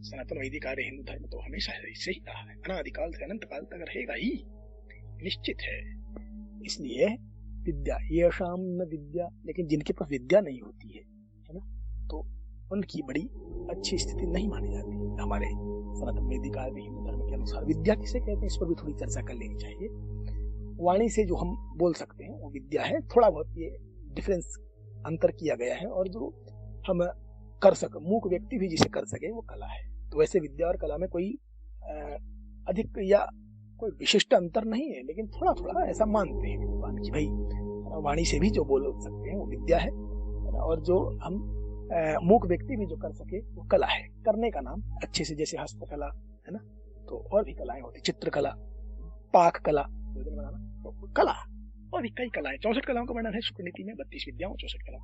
सनातन वैदिक आर्य हिंदू धर्म तो हमेशा इससे ही रहा है, अनादिकाल से अनंत काल तक रहेगा ही, निश्चित है। इसलिए विद्या ये शाम न विद्या, लेकिन जिनके पास विद्या नहीं होती है ना, तो उनकी बड़ी अच्छी स्थिति नहीं मानी जाती हमारे सनातन वैदिक आर्य हिंदू धर्म के अनुसार। विद्या किसे कहते हैं इस पर भी थोड़ी चर्चा कर लेनी चाहिए। वाणी से जो हम बोल सकते हैं वो विद्या है, थोड़ा बहुत ये डिफरेंस अंतर किया गया है, और जो हम कर सके मूक व्यक्ति भी जिसे कर सके वो कला है। तो वैसे विद्या और कला में कोई अधिक या कोई विशिष्ट अंतर नहीं है, लेकिन थोड़ा थोड़ा ऐसा मानते हैं विद्वान कि भाई वाणी से भी जो बोल सकते हैं वो विद्या है, और जो हम मूक व्यक्ति भी जो कर सके वो कला है। करने का नाम अच्छे से, जैसे हस्तकला है ना, तो और भी कलाएं होती, चित्रकला, पाक कला, भोजन बनाना, तो कला और भी कई कलाएं। 64 कलाओं का वर्णन है शुक्र नीति में, 32 विद्याओं 64 कला।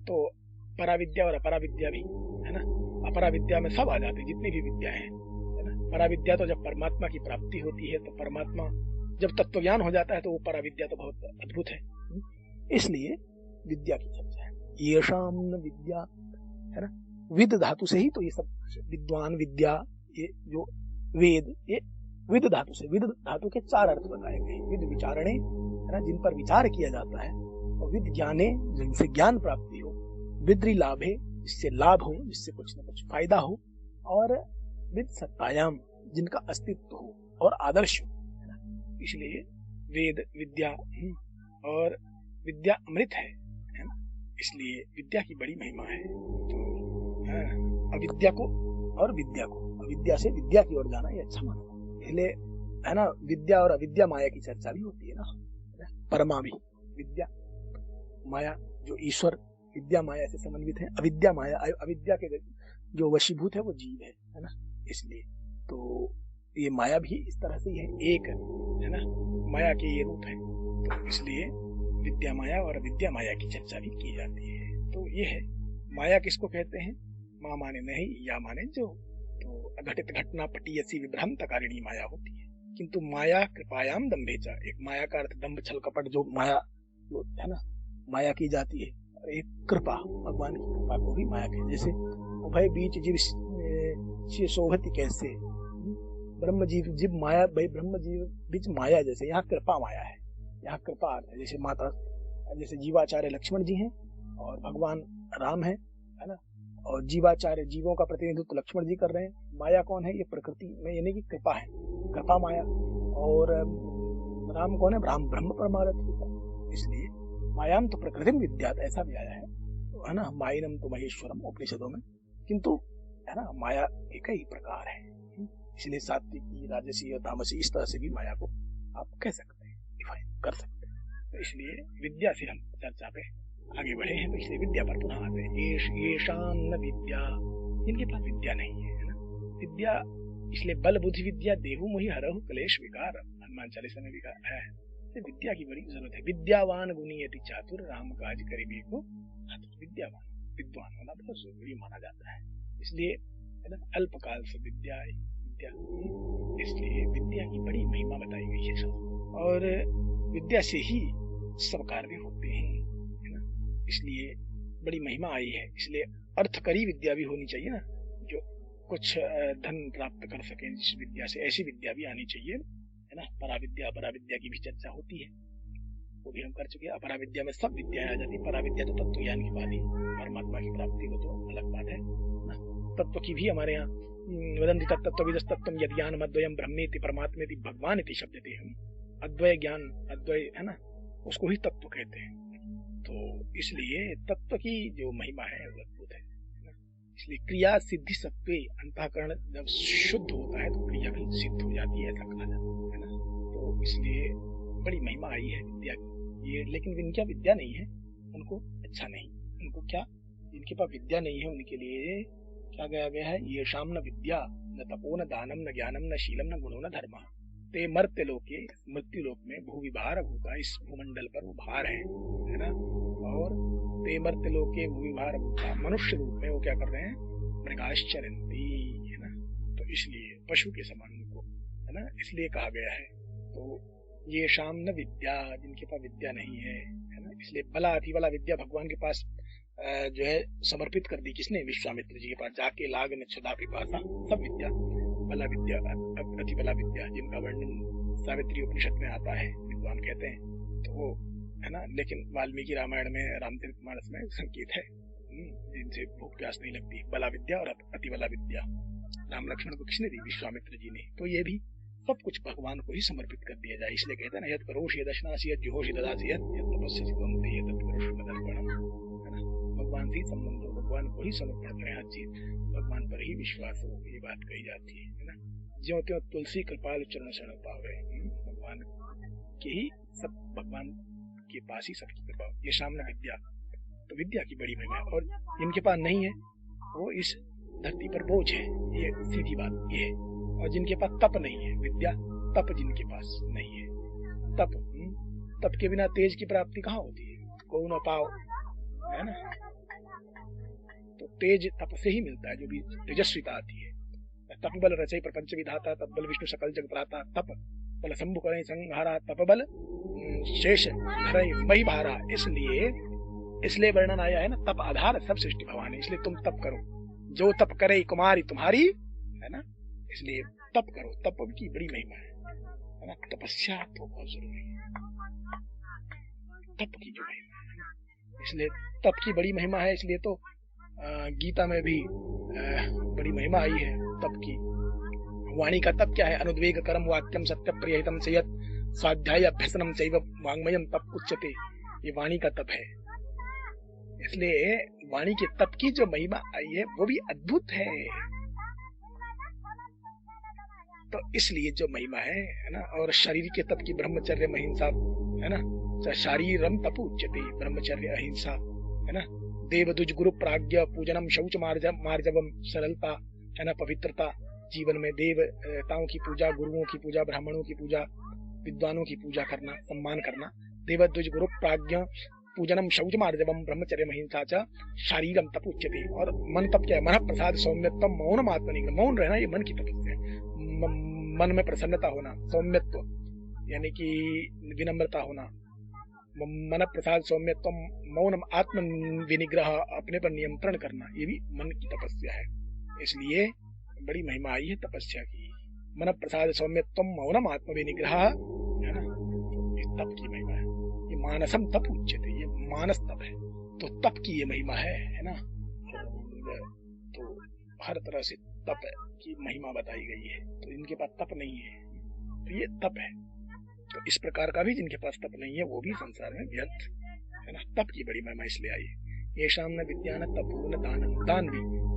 तो पराविद्या और अपराविद्या भी है ना, अपराविद्या में सब आ जाते जितनी भी विद्या है ना। पराविद्या तो जब परमात्मा की प्राप्ति होती है, तो परमात्मा जब तत्व ज्ञान हो जाता है तो वो पराविद्या तो बहुत अद्भुत है। इसलिए विद्या की चर्चा है। ये शाम विद्या है ना, विद धातु से ही तो ये सब विद्वान विद्या, ये जो वेद, ये विद धातु से, विद धातु के 4 अर्थ बताए गए। विद विचारणे है ना, जिन पर विचार किया जाता है, और विद ज्ञाने जिनसे ज्ञान प्राप्ति हो, विद्रि लाभे जिससे लाभ हो, जिससे कुछ न कुछ फायदा हो, और विद सत्तायाम जिनका अस्तित्व हो और आदर्श हो है ना। इसलिए वेद विद्या और विद्या अमृत है ना, इसलिए विद्या की बड़ी महिमा है। तो अविद्या को और विद्या को, अविद्या से विद्या की ओर जाना ये अच्छा माना, इसलिए है ना। विद्या और अविद्या माया की चर्चा भी होती है ना, परमा भी विद्या माया, जो ईश्वर विद्या माया से समन्वित है। अविद्या माया, अविद्या के जो वशीभूत है वो जीव है ना। इसलिए तो ये माया भी इस तरह से है, एक है ना, माया के ये रूप है। तो इसलिए विद्या माया और अविद्या माया की चर्चा भी की जाती है। तो ये है माया किसको कहते हैं, माँ माने नहीं, या माने जो, तो अघटित घटना पटीयसी विभ्रांतकारिणी माया होती है। किंतु माया कृपायाम दंभेचा, एक माया का अर्थ दंभ छल कपट, जो माया जो है ना माया की जाती है, और एक कृपा, भगवान की कृपा को भी माया कहते हैं। जैसे उभय बीच जीव शोभती कैसे, ब्रह्म जीव जीव माया, भाई ब्रह्म जीव बीच माया, जैसे यहाँ कृपा माया है, यहाँ कृपा अर्थ है। जैसे माता, जैसे जीवाचार्य लक्ष्मण जी हैं और भगवान राम है ना, और जीवाचार्य जीवों का प्रतिनिधित्व लक्ष्मण जी कर रहे हैं। माया कौन है, ये प्रकृति में, यानी कि कृपा है, कृपा माया। और राम कौन है, राम ब्रह्म परमार्थ। इसलिए मायाम तो प्रकृति विद्या, ऐसा भी आया है ना, माइनम तो महेश्वरम उपनिषदों में। किंतु है ना, माया के कई प्रकार है, इसलिए सात्विकी, राजसी और तामसी, इस तरह से भी माया को आप कह सकते हैं, डिफाइन कर सकते हैं। तो इसलिए विद्या से हम चर्चा पे आगे बढ़े हैं, तो इसलिए विद्या पर पुनः आते हैं। ये शाम न विद्या, जिनके पास विद्या नहीं है ना, विद्या इसलिए बल बुद्धि विद्या देहु मोहि हरहु क्लेश विकार, हनुमान चालीसा में भी कहा है। तो विद्या की बड़ी जरूरत है। विद्यावान गुणी यति चातुर, राम काज करिबे को विद्यावान, विद्वान होना बहुत जरूरी माना जाता है। इसलिए है ना, अल्पकाल से विद्या, इसलिए विद्या की बड़ी महिमा बताई गई है सब, और विद्या से ही सब कार्य होते हैं है ना, इसलिए बड़ी महिमा आई है। इसलिए अर्थकरी विद्या भी होनी चाहिए ना, जो कुछ धन प्राप्त कर सके जिस विद्या से, ऐसी विद्या भी आनी चाहिए है ना। पराविद्या अपराविद्या की भी चर्चा होती है, वो भी हम कर चुके हैं। अपराविद्या में सब विद्याएं आ जाती है। पराविद्या तो तत्व ज्ञान की बात ही, परमात्मा की प्राप्ति हो तो अलग बात है। तत्व की भी हमारे यहाँ वदन्ति तत्त्वविदस्तत्त्वं यद्ज्ञानम् अद्वयं ब्रह्मेति परमात्मेति भगवान इति शब्दते हैं। अद्वय ज्ञान, अद्वय है ना, उसको ही तत्व कहते हैं। तो इसलिए तत्व की जो महिमा है वो अद्भुत है। इसलिए क्रिया सिद्धि सत्वे, अंतःकरण जब शुद्ध होता है तो क्रिया भी सिद्ध हो जाती है, ऐसा कहा जाता है ना। तो इसलिए बड़ी महिमा आई है विद्या की। ये लेकिन जिनकी विद्या नहीं है उनको अच्छा नहीं, उनको क्या, जिनके पास विद्या नहीं है उनके लिए क्या गया गया है, ये शाम न विद्या न तपो न दानम न ज्ञानम न शीलम न गुणो न धर्म, ते मर्त्य लोके, मृत्यु लोक में भूविभार भूता, इस भूमंडल पर वो भार है ना। और ते मर्त्यलोके भूमि भार भूता, मनुष्य रूप में वो क्या कर रहे हैं, मृगाश्चरन्ति, है ना। तो इसलिए पशु के समान उनको, है ना, इसलिए कहा गया है। तो ये शाम न विद्या, जिनके पास विद्या नहीं है ना, इसलिए बला अति बला विद्या भगवान के पास जो है समर्पित कर दी। किसने? विश्वामित्र जी के पास जाके लाग न छदा पिपासा सब विद्या, बला विद्या अति बला विद्या, जिनका वर्णन सावित्री उपनिषद में आता है, विद्वान कहते हैं। तो वो, है ना, लेकिन वाल्मीकि रामायण में, रामचरितमानस में संकेत है, जिनसे भूख प्यास नहीं लगती, बला विद्या और अति बला विद्या। राम लक्ष्मण को किसने दी? विश्वामित्र जी ने। तो ये भी सब कुछ भगवान को ही समर्पित कर दिया जाए। इसलिए कहते हैं ना, यद करोषि यदश्नासि यद जुहोषि ददासि यद तपस्यसि त्वं यद करोषि मदर्पणम, है ना। भगवान से संबंध हो, भगवान को ही समर्पण करें, हर चीज भगवान पर ही विश्वास हो, ये बात कही जाती है ना। ज्यों त्यों तुलसी कृपाल चरण शरण पावे, भगवान के ही सब, भगवान के पास ही सबकी कृपा। ये सामने विद्या, तो विद्या की बड़ी महिमा है। और जिनके पास नहीं है वो इस धरती पर बोझ है, ये सीधी बात ये है। और जिनके पास तप नहीं है, विद्या तप जिनके पास नहीं है, तप के बिना तेज की प्राप्ति कहाँ होती है? को न पाओ, है ना। तो तेज तप से ही मिलता है, जो भी तेजस्विता आती है। तप बल रचय प्रपंच विधाता, तप बल विष्णु सकल जग प्राता, तप बल शंभु करे संहारा, तप बल शेष धरय मही भारा। इसलिए वर्णन आया है ना, तप आधार सब सृष्टि भवान है। इसलिए तुम तप करो, जो तप करे कुमारी तुम्हारी, है ना। इसलिए तप करो, तप की बड़ी महिमा है ना। तपस्या तो बहुत जरूरी है, तप की जो महिमा है ना, इसलिए तप की बड़ी महिमा है। इसलिए तो गीता में भी बड़ी महिमा आई है तप की। वाणी का तप क्या है? अनुद्वेग करम वाक्यम सत्य प्रियहितम से यत् स्वाध्याय अभ्यसनम चैव वाङ्मयम तप उच्यते। ये वाणी का तप है। इसलिए वाणी के तप की जो महिमा आई है वो भी अद्भुत है। तो इसलिए जो महिमा है ना। और शरीर के तप की ब्रह्मचर्य अहिंसा, है ना। शारीरम तप उच्यते, ब्रह्मचर्य अहिंसा, है ना। देवदुज गुरु प्राज्ञ पूजनम शौच मार्जवम, सरलता, है ना, पवित्रता। जीवन में देवताओं की पूजा, गुरुओं की पूजा, ब्राह्मणों की पूजा, विद्वानों की पूजा करना, सम्मान करना। देवद्विज गुरु प्राज्ञ पूजनम शौच मार्जवम ब्रह्मचर्य अहिंसा च शारीरम तप उच्यते। और मन तप क्या है? मन प्रसाद सौम्यत्वम मौनम आत्मनिग्रह। मौन रहना ये मन की तपस्या है। मन में प्रसन्नता होना, सौम्यत्व यानी कि विनम्रता होना। मन प्रसाद सौम्यत्व मौनम आत्म विनिग्रह, अपने पर नियंत्रण करना, ये भी मन की तपस्या है। इसलिए बड़ी महिमा आई है तपस्या की। मन प्रसाद सौम्यत्व मौनम आत्म विनिग्रह, है ना, ये तप की महिमा है। ये मानसम तप उच्यते, ये मानस तप है। तो तप की ये महिमा है ना। तो हर तरह से तप की महिमा बताई गई है। तो इनके पास तप नहीं है तो ये तप है। तो इस प्रकार का भी जिनके पास तप नहीं है वो भी संसार में व्यर्थ, है ना। तप की बड़ी महिमा इसलिए आई है। ये शाम न विद्यान तपो न दानम,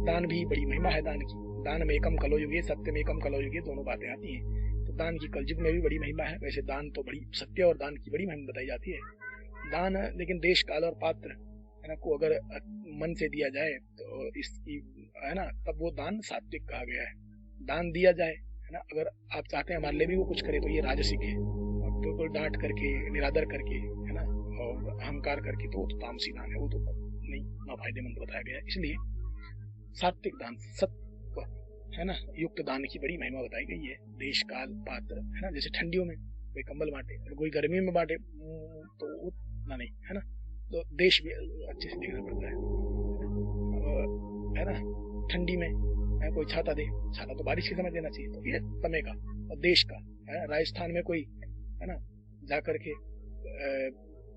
दान भी बड़ी महिमा है। दान की, दान में एकम कलो युगे, सत्य में एकम कलो युगे, दोनों बातें आती हैं। तो दान की कलयुग में भी बड़ी महिमा है। वैसे दान तो बड़ी, सत्य और दान की बड़ी महिमा बताई जाती है। दान लेकिन देश काल और पात्र, है ना, को अगर मन से दिया जाए तो इसकी, है ना, तब वो दान सात्विक कहा गया है। दान दिया जाए, है ना। अगर आप चाहते हैं हमारे लिए भी वो कुछ करे तो ये राजसिक है। बिल्कुल डांट करके, निरादर करके, है ना, और अहंकार करके तो वो तो तामसी दान है, वो तो नहीं, ना फायदेमंद बताया गया। इसलिए सात्विक दान, सत्व, है ना, युक्त दान की बड़ी महिमा बताई गई है। देश काल पात्र, है ना। जैसे ठंडियों में कोई कंबल बांटे, कोई गर्मी में बांटे तो उतना नहीं, है ना। तो देश भी अच्छे से देखना पड़ता है ना। ठंडी में कोई छाता दे, छाता तो बारिश के समय देना चाहिए, तो ये समय का और देश का, है। राजस्थान में कोई, है ना, जाकर के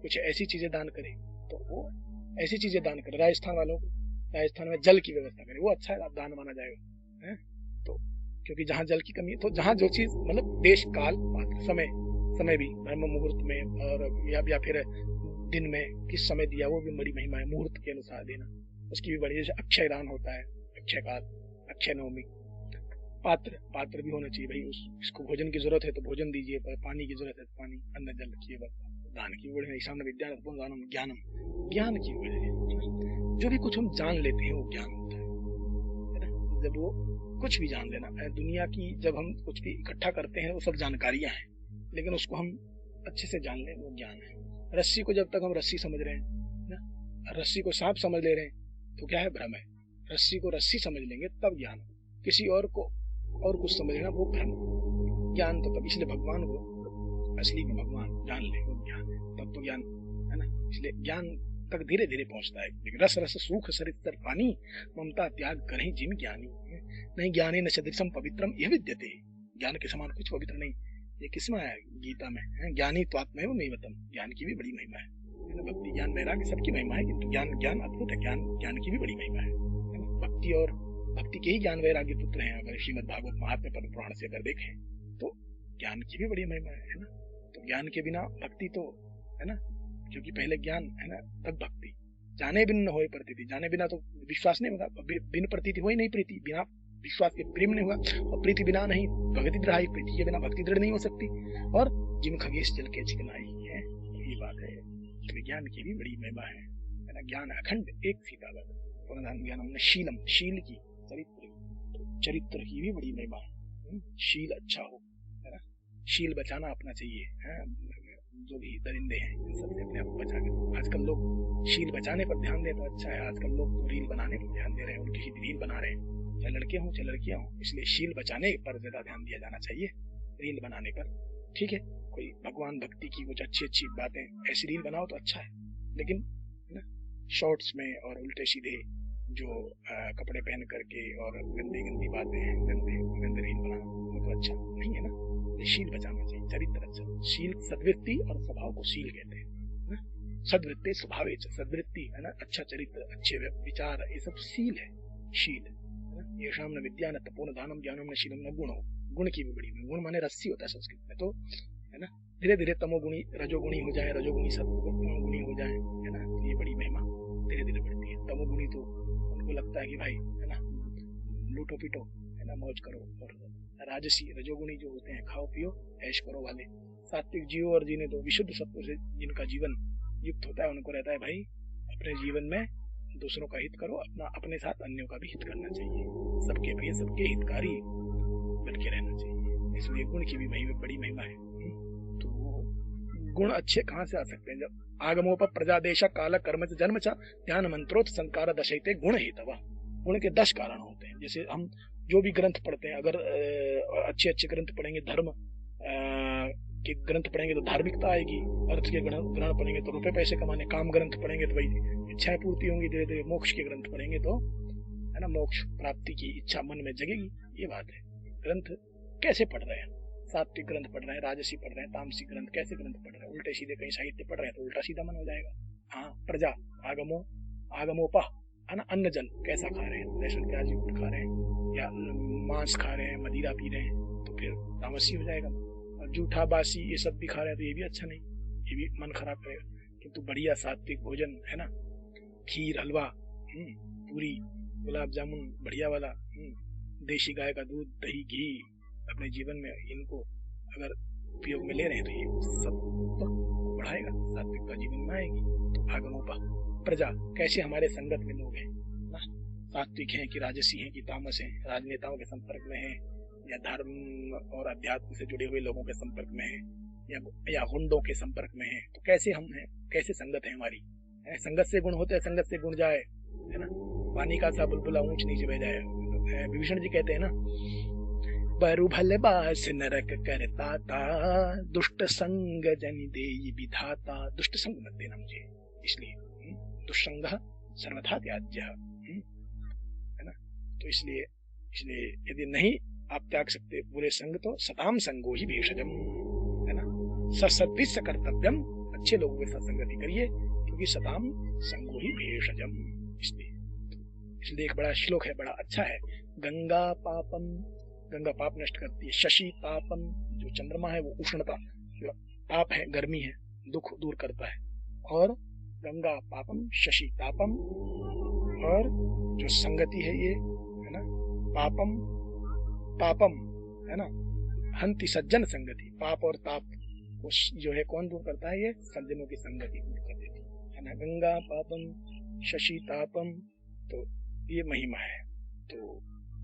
कुछ ऐसी चीजें दान करे तो वो ऐसी चीजें दान करे। राजस्थान वालों को राजस्थान में जल की व्यवस्था करे, वो अच्छा दान माना जाएगा, है। तो क्योंकि जहाँ जल की कमी है, तो जहाँ जो चीज, मतलब देश काल पात्र, समय भी ब्रह्म मुहूर्त में और या फिर दिन में किस समय दिया, वो भी बड़ी महिमा है। मुहूर्त के अनुसार देना, उसकी भी बड़ी। जैसे अक्षय दान होता है, अक्षय काल, अक्षय नवमी। पात्र भी होना चाहिए भाई। इसको भोजन की जरूरत है तो भोजन दीजिए, पानी की जरूरत है तो पानी, अन्न जल रखिए। दान की बड़ी सामने विद्या ज्ञानम, ज्ञान की बड़ी। जो भी कुछ हम जान लेते हैं वो ज्ञान होता है ना। जब वो कुछ भी जान लेना, दुनिया की जब हम कुछ भी इकट्ठा करते हैं वो सब जानकारियां हैं, लेकिन उसको हम अच्छे से जान लें वो ज्ञान है। रस्सी को जब तक हम रस्सी समझ रहे हैं ना, रस्सी को सांप समझ ले रहे हैं तो क्या है, भ्रम है। रस्सी को रस्सी समझ लेंगे तब ज्ञान, किसी और को और कुछ समझ लेना वो भ्रम। ज्ञान तो तब, इसलिए भगवान को असली में भगवान जान ले वो ज्ञान है, तब तो ज्ञान है ना। इसलिए ज्ञान तक धीरे धीरे पहुंचता है। लेकिन रस रस सूख सरितर पानी, ममता त्याग करें जिम ज्ञानी। नहीं ज्ञानी न सदृशम पवित्रम यह विद्यते, ज्ञान के समान कुछ पवित्र नहीं। ये किसमें है? गीता में है। ज्ञानी तो आत्मैव महिमतम, ज्ञान की भी बड़ी महिमा है। भक्ति ज्ञान वैराग्य सबकी महिमा है, किंतु ज्ञान अद्भुत है। ज्ञान की भी बड़ी महिमा है। भक्ति और भक्ति के ही ज्ञान वैराग्य पुत्र हैं। अगर श्रीमद् भागवत महात्म्य पद्म पुराण से अगर देखें तो ज्ञान की भी बड़ी महिमा है ना। तो ज्ञान के बिना भक्ति तो है ना, क्योंकि पहले ज्ञान है ना तब भक्ति। जाने बिन न होए प्रतीति, जाने बिना तो विश्वास नहीं होगा। बिन प्रतीति हो ही नहीं प्रीति, बिना विश्वास के प्रेम नहीं होगा, और प्रीति बिना नहीं भक्ति दृढ़, प्रीति के बिना भक्ति दृढ़ नहीं हो सकती। और जिम खगेश जल के चिकनाई है, ये बात है। ज्ञान की भी बड़ी महिमा है ना। ज्ञान अखंड एक सीतावत ज्ञानम न शीलम, शील की चरित्र की भी बड़ी महिमा है। शील अच्छा हो है ना, शील बचाना अपना चाहिए है। जो भी दरिंदे हैं इन सबसे अपने आप बचा के, आजकल लोग शील बचाने पर ध्यान दें तो अच्छा है। आजकल लोग रील बनाने पर ध्यान दे रहे हैं, उनकी रील बना रहे हैं, चाहे लड़के हों चाहे लड़कियां हों। इसलिए शील बचाने पर ज्यादा ध्यान दिया जाना चाहिए, रील बनाने पर। ठीक है, कोई भगवान भक्ति की कुछ अच्छी अच्छी बातें ऐसी रील बनाओ तो अच्छा है, लेकिन ना शॉर्ट्स में और उल्टे सीधे जो कपड़े पहन करके और गंदी गंदी बातें हैं, गंदे रील बनाना वो तो अच्छा नहीं है ना। शील बचाना चाहिए, चरित्र अच्छा। शील सद्वृत्ति और स्वभाव को शील कहते हैं। सद्वृत्ति स्वभाव, सद्वृत्ति है ना, अच्छा चरित्र, अच्छे विचार, ये सब शील है। शील ये शाम न विद्या न तपो न दानम ज्ञानम न शीलम न गुणो, गुण की भी बड़ी, गुण माने रस्सी होता है संस्कृत में। तो है ना, धीरे धीरे तमोगुणी रजोगुणी हो जाए, रजोगुणी सत्वगुणी हो जाए है ना, तो ये बड़ी महिमा धीरे धीरे बढ़ती है। तमोगुणी तो उनको लगता है कि भाई है ना लूटो पीटो है ना, मौज करो। और राजसी रजोगुणी जो होते हैं खाओ पियो ऐश करो वाले। सात्विक जियो और जीने दो, विशुद्ध सत्व से जिनका जीवन युक्त होता है उनको रहता है भाई अपने जीवन में दूसरों का हित करो, अपने साथ अन्यों का भी हित करना चाहिए, सबके प्रिय सबके हितकारी बन के रहना चाहिए। इसलिए गुण की भी बड़ी महिमा है। तो गुण अच्छे कहाँ से आ सकते हैं? जब आगमोप प्रजादेश काल कर्म जन्म च ध्यान मंत्रोत संकार दशैते गुण हेतवा। गुण के 10 कारण होते हैं। जैसे हम जो भी ग्रंथ पढ़ते हैं, अगर अच्छे अच्छे ग्रंथ पढ़ेंगे, धर्म के ग्रंथ पढ़ेंगे तो धार्मिकता आएगी, अर्थ के ग्रंथ पढ़ेंगे तो रुपए पैसे कमाने, काम ग्रंथ पढ़ेंगे तो भाई इच्छाएं पूर्ति होंगी, धीरे धीरे मोक्ष के ग्रंथ पढ़ेंगे तो है ना मोक्ष प्राप्ति की इच्छा मन में जगेगी। ये बात है। ग्रंथ कैसे पढ़ रहे हैं? सात्विक ग्रंथ पढ़ रहे हैं, राजसी पढ़ रहे हैं, तामसिक ग्रंथ कैसे ग्रंथ पढ़ रहे हैं? उल्टे सीधे कहीं साहित्य पढ़ रहे हैं तो उल्टा सीधा मन हो जाएगा। हाँ, प्रजा आगमोपा है ना, अन्न जल कैसा खा रहे हैं? लहसुन प्याज युक्त खा रहे हैं या मांस खा रहे हैं, मदिरा पी रहे हैं तो फिर तामसी हो जाएगा। और जूठा बासी ये सब भी खा रहे हैं तो ये भी अच्छा नहीं, ये भी मन खराब करेगा। किंतु बढ़िया सात्विक भोजन है ना, खीर हलवा पूरी गुलाब जामुन बढ़िया वाला, देशी गाय का दूध दही घी अपने जीवन में इनको अगर उपयोग में ले रहे हैं तो ये सब तो बढ़ाएगा, सात्विकता जीवन में आएगी। तो आगमोपा प्रजा कैसे हमारे संगत में लोग हैं ना, सात्विक हैं कि राजसी हैं कि तामस हैं, राजनेताओं के संपर्क में हैं या धर्म और अध्यात्म से जुड़े हुए लोगों के संपर्क में हैं या गुंडों के संपर्क में हैं, तो कैसे हम हैं, कैसे संगत है हमारी? संगत से गुण होते हैं, संगत से गुण जाए है ना। पानी का सा बुलबुला ऊंच नीचे बह जाए। विभीषण जी कहते हैं ना, बरु भले बास नरक करता था, दुष्ट संग जन दे विधाता। दुष्ट संग मत देना मुझे, इसलिए दुष्संग सर्वथा त्याज्य है ना। तो इसलिए यदि नहीं आप त्याग सकते बुरे संग तो सताम संगो ही भेषजम है ना, सत्सद्विष कर्तव्यम, अच्छे लोगों के साथ संगति करिए क्योंकि सताम संगो ही भेषजम। इसलिए एक बड़ा श्लोक है, बड़ा अच्छा है। गंगा पापम, गंगा पाप नष्ट करती है। शशि तापम, जो चंद्रमा है वो उष्णता, जो ताप है गर्मी है, दुख दूर करता है। और गंगा पापम शशि तापम, और जो संगति है ये है ना, पापम है ना, हंति सज्जन संगति। पाप और ताप को जो है कौन दूर करता है? ये सज्जनों की संगति दूर कर देती है ना। गंगा पापम शशि तापम, तो ये महिमा है। तो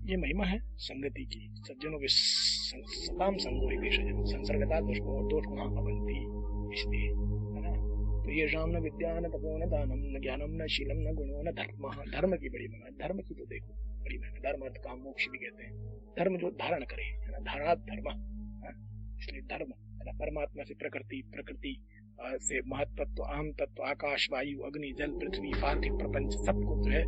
ये महिमा है संगति की, सज्जनों के सताम संगो ही भेषजम, संसर्गता दोष गुणा अवंती। इसलिए है ना, तो तो ये शाम न विद्या न तपो न दानम न ज्ञानम न शीलम न गुणो न धर्म। धर्म की बड़ी महिमा, धर्म की तो देखो बड़ी महिमा। धर्म अर्थ काम मोक्ष भी कहते हैं। धर्म जो धारण करे है ना, धारणात् धर्म, इसलिए धर्म है ना। परमात्मा से प्रकृति, प्रकृति से महत्त्व, आम तत्व, आकाश, वायु, अग्नि, जल, पृथ्वी, पार्थिव प्रपंच, सबको जो है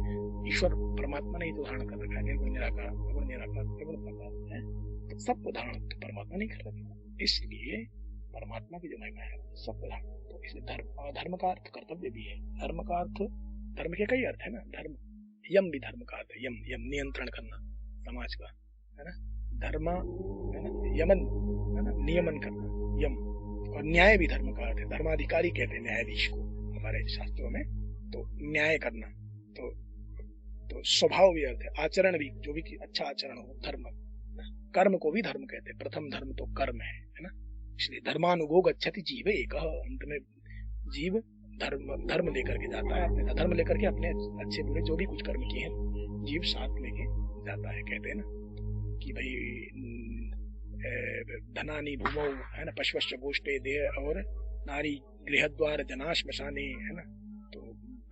ईश्वर परमात्मा ने ही तो धारण कर रखा है। निर्गुण निराकार, निर्गुण निराकार, त्रिगुण प्रकार है, तो सबको धारण तो परमात्मा नहीं कर रखा। इसलिए परमात्मा की जो महिमा है सबको धारण। तो इसलिए धर्म का अर्थ कर्तव्य भी है। धर्म का अर्थ, धर्म के कई अर्थ है ना। धर्म, यम भी धर्म का अर्थ है। यम, यम नियंत्रण करना समाज का, है ना। धर्म है ना, यमन है ना, नियमन करना, यम। और न्याय भी धर्म का अर्थ है। धर्माधिकारी कहते हैं न्यायाधीश को हमारे शास्त्रों में। तो न्याय करना, तो स्वभाव भी अर्थ है। आचरण भी, जो भी अच्छा आचरण हो, धर्म। कर्म को भी धर्म कहते हैं। प्रथम धर्म तो कर्म है ना। इसलिए धर्मानुगो गच्छति जीव एक, अंत में जीव धर्म लेकर के जाता है। अपने धर्म लेकर के अपने अच्छे बुरे जो भी कुछ कर्म किए हैं जीव साथ लेके जाता है। कहते हैं ना कि भाई धनानि भूमौ है ना, पश्वश्च गोष्ठे देह और नारी गृहद्वार जनाश श्मशाने, है ना। तो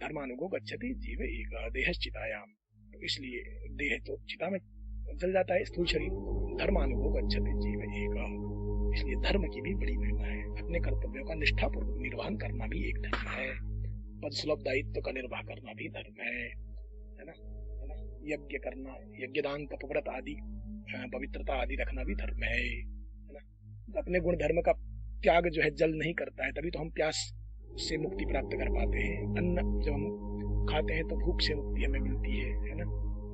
धर्मानुगो गच्छति जीव एक देहश्चितायाम। तो इसलिए देह तो चिता में जल जाता है, स्थूल शरीर। धर्मानुगो गच्छति जीव एक, इसलिए धर्म की भी बड़ी महिमा है। अपने कर्तव्यों का निष्ठापूर्वक निर्वहन करना भी एक धर्म है। पद सुलभ दायित्व का निर्वाह करना भी धर्म है ना, है ना। यज्ञ करना, यज्ञदान, तपव्रत आदि, पवित्रता आदि रखना भी धर्म है ना। अपने गुण धर्म का त्याग जो है जल नहीं करता है, तभी तो हम प्यास से मुक्ति प्राप्त कर पाते हैं। अन्न जब हम खाते हैं तो भूख से मुक्ति हमें मिलती है ना।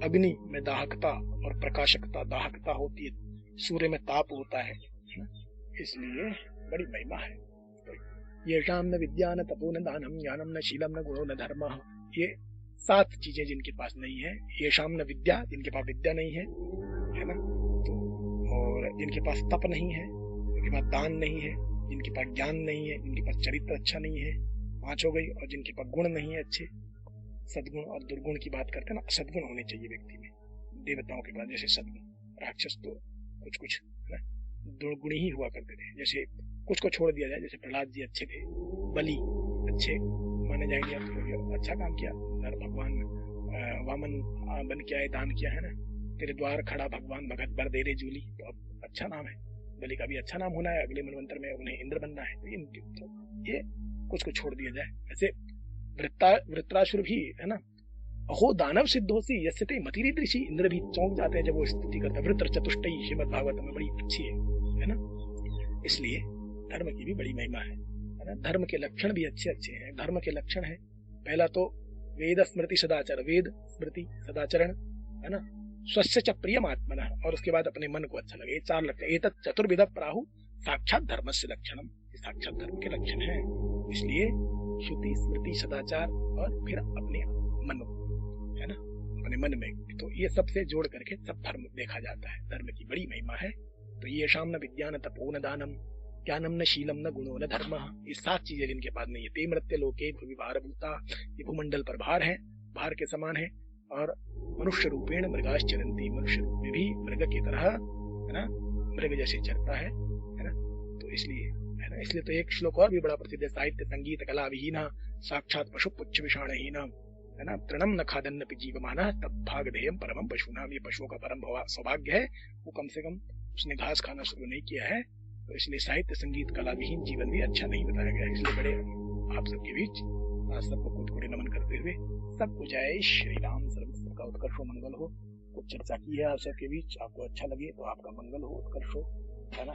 अग्नि में दाहकता और प्रकाशकता, दाहकता होती है, सूर्य में ताप होता है ना। इसलिए बड़ी महिमा है। तो ये शाम न विद्या न तपो न दानम ज्ञानम न शीलम न गुणो न धर्म, ये 7 चीजें जिनके पास नहीं है। ये शाम न विद्या, जिनके पास विद्या नहीं है ना। तो और जिनके पास तप नहीं है, जिनके पास दान नहीं है, जिनके पास ज्ञान नहीं है, जिनके पास चरित्र अच्छा नहीं है, 5 हो गई। और जिनके पास गुण नहीं है अच्छे, सद्गुण और दुर्गुण की बात करते हैं ना। सद्गुण होने चाहिए व्यक्ति में, देवताओं के पास जैसे सद्गुण। राक्षस तो कुछ है ना दुर्गुणी ही हुआ करते थे। जैसे कुछ को छोड़ दिया जाए, जैसे प्रहलाद जी अच्छे थे, बलि अच्छे माने जाएंगे। अब अच्छा काम किया, भगवान वामन बन के आए, दान किया है ना। तेरे द्वार खड़ा भगवान भगत बर दे रे जूली, तो अब अच्छा नाम है। बलि का भी अच्छा नाम होना है, अगले मनवंतर में उन्हें इंद्र बनना है। तो ये कुछ को छोड़ दिया जाए। ऐसे वृत्रासुर भी है ना, अहो दानव सिद्धोसी यस्यते मतिरीदृशी, इंद्र भी चौंक जाते हैं जब वो स्तुति करता है। वृत्र चतुष्टयी श्रीमद् भागवत में बड़ी अच्छी है ना। इसलिए धर्म की भी बड़ी महिमा है ना। धर्म के लक्षण भी अच्छे अच्छे हैं। धर्म के लक्षण है, पहला तो वेद स्मृति सदाचर, वेद स्मृति सदाचरण है ना। स्वस्य च प्रियमात्मनः, और उसके बाद अपने मन को अच्छा लगे। ये 4 लक्षण। एतत् चतुर्विध प्राहु साक्षात धर्मस्य लक्षणम, साक्षात धर्म के लक्षण है। इसलिए श्रुति, स्मृति, सदाचार और फिर अपने मन है ना, अपने मन में। तो ये सबसे जोड़ करके सब धर्म देखा जाता है। धर्म की बड़ी महिमा है। तो ये शाम न विद्या न तपो न दानम ज्ञानम न शीलम न गुणो न धर्म, ये 7 चीजें जिनके पास नहीं है। ते मृत्य लोके भुवि भारभूता, ये भूमंडल पर भार है, भार के समान है। और मनुष्य रूपेण मृगाश्चरन्ति, मनुष्य रूप में भी मृग की तरह है ना, मृग जैसे चरता है ना। तो इसलिए है ना, इसलिए तो एक श्लोक और भी बड़ा प्रसिद्ध है। साहित्य संगीत कला विहीना साक्षात पशु पुच्छ विषाणहीना, है ना। तृणम न खादन्नपि जीवमानः तब भागधेयम परमं पशूनाम, ये पशुओं का परम सौभाग्य है। वो कम से कम उसने घास खाना शुरू नहीं किया है। तो इसलिए साहित्य संगीत कला विहीन जीवन भी अच्छा नहीं बताया गया। इसलिए बड़े आप सबके बीच सबको कोटि नमन करते हुए सबको जय श्री राम। सर्व का उत्कर्ष हो, मंगल हो। कुछ चर्चा की है आप सबके बीच, आपको अच्छा लगे तो आपका मंगल हो, उत्कर्ष हो, है ना।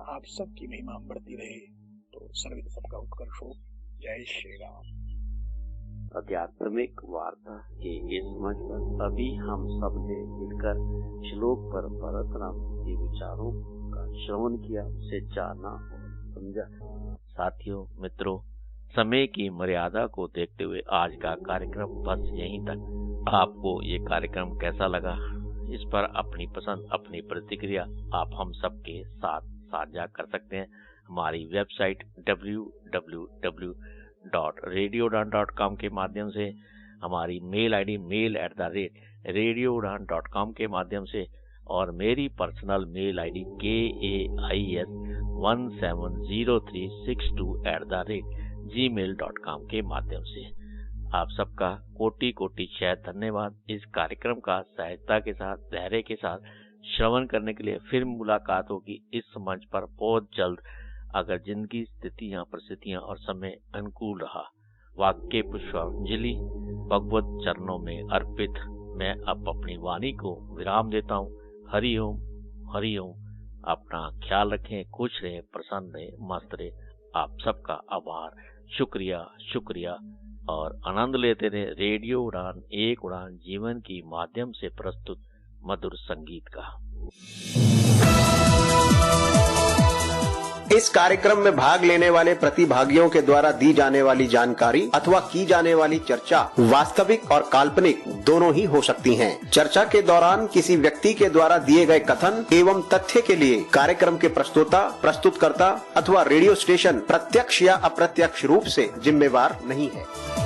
आप सबकी महिमा बढ़ती रहे, तो सर्व सबका उत्कर्ष हो। जय श्री राम। आध्यात्मिक वार्ता के इस मंच पर अभी हम सब ने मिलकर श्लोक पर भरत राम के विचारों का श्रवण किया, उसे जाना और समझा। साथियों, मित्रों, समय की मर्यादा को देखते हुए आज का कार्यक्रम बस यहीं तक। आपको ये कार्यक्रम कैसा लगा, इस पर अपनी पसंद, अपनी प्रतिक्रिया आप हम सबके साथ साझा कर सकते हैं। हमारी वेबसाइट www.radioudan.com के माध्यम से, हमारी मेल आईडी mail@radioudan.com के माध्यम से, और मेरी personal mail ID KAIS170362 gmail.com के माध्यम से। आप सबका कोटि कोटि शायद धन्यवाद। इस कार्यक्रम का सहजता के साथ, धैर्य के साथ श्रवण करने के लिए फिर मुलाकात होगी इस मंच पर बहुत जल्द, अगर जिंदगी, स्थितियां, परिस्थितियां और समय अनुकूल रहा। वाक्य पुष्पांजलि भगवत चरणों में अर्पित मैं अब अपनी वाणी को विराम देता हूँ। हरि ओम, हरि ओम। अपना ख्याल रखें, खुश रहें, प्रसन्न रहें, मस्त रहें। आप सबका आभार, शुक्रिया, शुक्रिया और आनंद लेते रहे रेडियो उड़ान, एक उड़ान जीवन की माध्यम से प्रस्तुत मधुर संगीत का। इस कार्यक्रम में भाग लेने वाले प्रतिभागियों के द्वारा दी जाने वाली जानकारी अथवा की जाने वाली चर्चा वास्तविक और काल्पनिक दोनों ही हो सकती हैं। चर्चा के दौरान किसी व्यक्ति के द्वारा दिए गए कथन एवं तथ्य के लिए कार्यक्रम के प्रस्तोता, प्रस्तुतकर्ता अथवा रेडियो स्टेशन प्रत्यक्ष या अप्रत्यक्ष रूप से जिम्मेवार नहीं है।